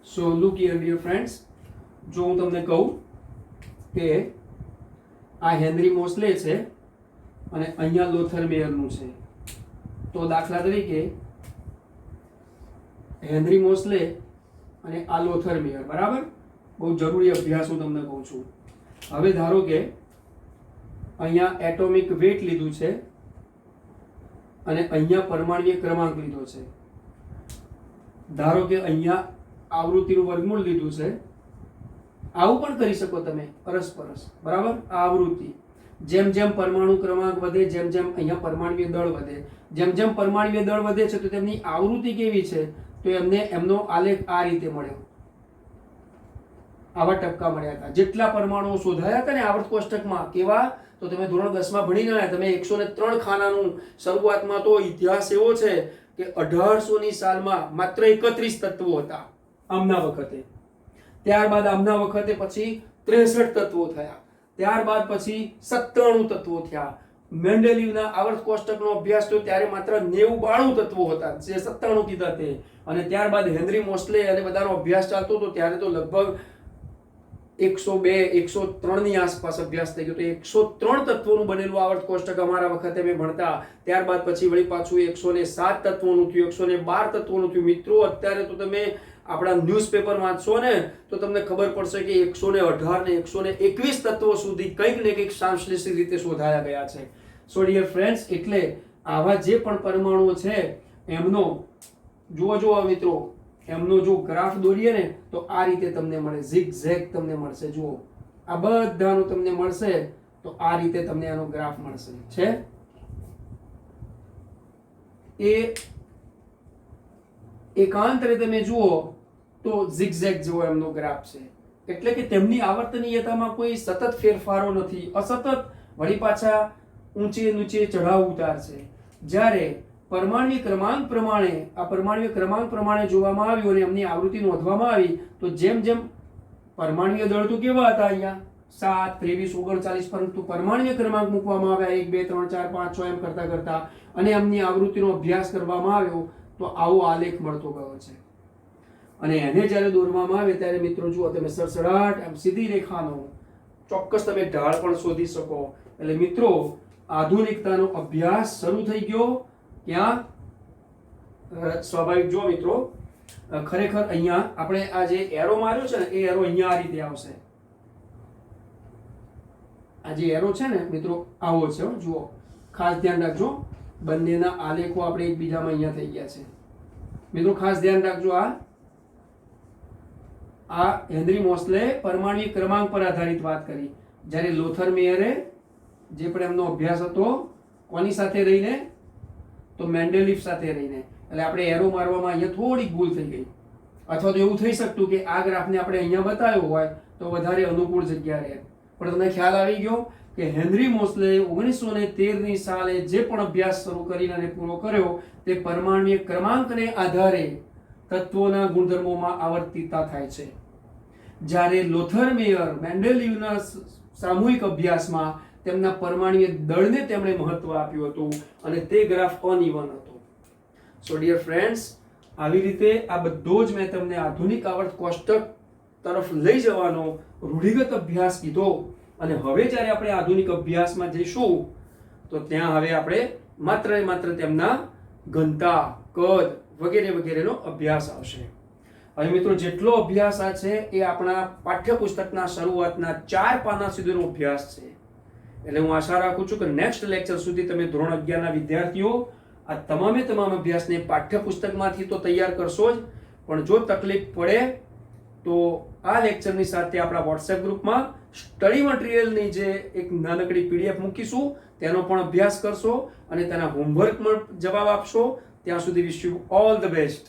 સો લુક હિયર ડિયર ફ્રેન્ડ્સ, જો હું તમને કહું કે આ હેનરી મોસ્લે છે અને અહીંયા લોથરમેયરનું છે, તો દાખલા તરીકે હેનરી મોસ્લે અને આ લોથરમેયર, બરાબર, બહુ જરૂરી અભ્યાસ હું તમને કહું છું. હવે ધારો કે અહીંયા એટોમિક વેટ લીધું છે અને અહીંયા પરમાણ્વીય ક્રમાંક લીધો છે. ધારો કે અહીંયા આવૃત્તિનું વર્ગમૂળ લીધું છે. આવું પણ કરી શકો તમે અરસપરસ, બરાબર. આ આવૃત્તિ જેમ જેમ પરમાણુ ક્રમાંક વધે, જેમ જેમ અહીંયા પરમાણ્વીય દળ વધે, જેમ જેમ પરમાણ્વીય દળ વધે છે તો તેમની આવૃત્તિ કેવી છે તો એમને એમનો આલેખ આ રીતે મળ્યો. આવા ટપકા મળ્યા હતા. જેટલા પરમાણુઓ શોધાયા હતા ને આવર્ત કોષ્ટકમાં, કેવા તો તમે ધોરણ 10 માં ભણી ગયા, તમે 103 ખાનાનું. શરૂઆતમાં તો ઇતિહાસ એવો છે કે 1800 ની સાલમાં માત્ર 31 તત્વો હતા આમના વખતે. ત્યારબાદ આમના વખતે પછી 63 તત્વો થયા. ત્યારબાદ પછી 97 તત્વો થયા. મેન્ડેલિવના આવર્ત કોષ્ટકનો અભ્યાસ થયો ત્યારે માત્ર 90-92 તત્વો હતા, જે 97 કીધા તે. અને ત્યારબાદ હેનરી મોસ્લે અને બધાનો અભ્યાસ ચાલતો હતો ત્યારે તો લગભગ 102-103 ની આસપાસ અભ્યાસ થઈ ગયો. તો 103 તત્વોનું બનેલું આવર્ત કોષ્ટક અમારા વખતે મેં ભણતા. ત્યારબાદ પછી વળી પાછું 107 તત્વોનું થયું, 112 તત્વોનું થયું. મિત્રો અત્યારે તો તમે આપણા ન્યૂઝપેપર વાંચશો ને તો તમને ખબર પડશે કે 118 ને 121 તત્વો સુધી કંઈક ને કંઈક સાંશ્લેષિક રીતે શોધાયા ગયા છે. સો ડિયર ફ્રેન્ડ્સ, એટલે આવા જે પણ પરમાણુઓ છે એમનો જુઓ મિત્રો, એમનો જો ગ્રાફ દોરીએ ને તો આ રીતે તમને મળે, ઝિગઝેગ તમને મળશે. જુઓ આ બધાનું તમને મળશે તો આ રીતે તમને આનો ગ્રાફ મળશે. છે એ એકાંતરે તમે જુઓ તો ઝિગઝેગ જેવો એમનો ગ્રાફ છે. એટલે કે તેમની આવર્તનીયતામાં કોઈ સતત ફેરફારો નથી, અસતત વળી પાછા ઊંચે નીચે ચઢાવ ઉતાર છે. જ્યારે પરમાણ્વીય ક્રમાંક પ્રમાણે, આ પરમાણ્વીય ક્રમાંક પ્રમાણે જોવામાં આવ્યું અને એમની આવૃત્તિ નોંધવામાં આવી તો જેમ જેમ પરમાણ્વીય દળ તો કેવા હતા અહીંયા 7, 23, 39, પરંતુ પરમાણ્વીય ક્રમાંક મૂકવામાં આવ્યા 1, 2, 3, 4, 5, 6 એમ કરતા કરતા અને એમની આવૃત્તિનો અભ્યાસ કરવામાં આવ્યો તો આવો આલેખ મળતો ગયો છે. અને એને જ્યારે દોરવામાં આવે ત્યારે મિત્રો જુઓ તમે સરસડાટ એમ સીધી રેખાનો ચોક્કસ તમે ઢાળ પણ શોધી શકો. એટલે મિત્રો આધુનિકતાનો અભ્યાસ શરૂ થઈ ગયો. ક્યાં? સ્વાભાવિક. જો મિત્રો ખરેખર અહીંયા આપણે આ જે એરો માર્યો છે ને એ એરો અહીંયા આ રીતે આવશે. આ જે એરો છે ને મિત્રો આવો છે. જુઓ ખાસ ધ્યાન રાખજો, બંનેના આલેખો આપણે એકબીજામાં અહીંયા થઈ ગયા છે. મિત્રો ખાસ ધ્યાન રાખજો, આ હેનરી મોસ્લે પરમાણ્વીય ક્રમાંક પર આધારિત વાત કરી, જ્યારે લોથરમેયરે જે પણ એમનો અભ્યાસ હતો કોની સાથે રહીને તો મેન્ડેલિફ સાથે રહીને. એટલે આપણે એરો મારવામાં અહીંયા થોડીક ભૂલ થઈ ગઈ, અથવા તો એવું થઈ શકતું કે આ ગ્રાફને આપણે અહીંયા બતાવ્યો હોય તો વધારે અનુકૂળ જગ્યા રહે. પણ તમને ખ્યાલ આવી ગયો કે હેનરી મોસ્લે 1913 ની સાલે જે પણ અભ્યાસ શરૂ કરીને અને પૂરો કર્યો તે પરમાણ્વીય ક્રમાંકને આધારે તત્વોના ગુણધર્મોમાં આવર્તિતતા થાય છે. જ્યારે લોથરમેયર મેન્ડેલિવના સામૂહિક અભ્યાસમાં તેમના પરમાણ્વીય દળને તેમણે મહત્વ આપ્યું હતું અને તે ગ્રાફ અનઇવન હતો. સો ડિયર ફ્રેન્ડ્સ, આવી રીતે આ બધો જ મેં તમને આધુનિક આવર્ત કોષ્ટક તરફ લઈ જવાનો રૂઢિગત અભ્યાસ કીધો અને હવે જ્યારે આપણે આધુનિક અભ્યાસમાં જઈશું તો ત્યાં હવે આપણે માત્ર ને માત્ર તેમના ઘનતા, કદ વગેરે વગેરેનો અભ્યાસ આવશે. હવે મિત્રો જેટલો અભ્યાસ આ છે એ આપણા પાઠ્યપુસ્તકના શરૂઆતના 4 પાના સુધીનો અભ્યાસ છે. એટલે હું આશા રાખું છું કે નેક્સ્ટ લેક્ચર સુધી તમે ધોરણ 11 ના વિદ્યાર્થીઓ આ તમામે તમામ અભ્યાસને પાઠ્યપુસ્તકમાંથી તો તૈયાર કરશો જ, પણ જો તકલીફ પડે તો આ લેક્ચરની સાથે આપણા વોટ્સએપ ગ્રુપમાં સ્ટડી મટીરિયલની જે એક નાનકડી PDF મૂકીશું તેનો પણ અભ્યાસ કરશો અને તેના હોમવર્ક પણ જવાબ આપશો. ત્યાં સુધી wish you all the best.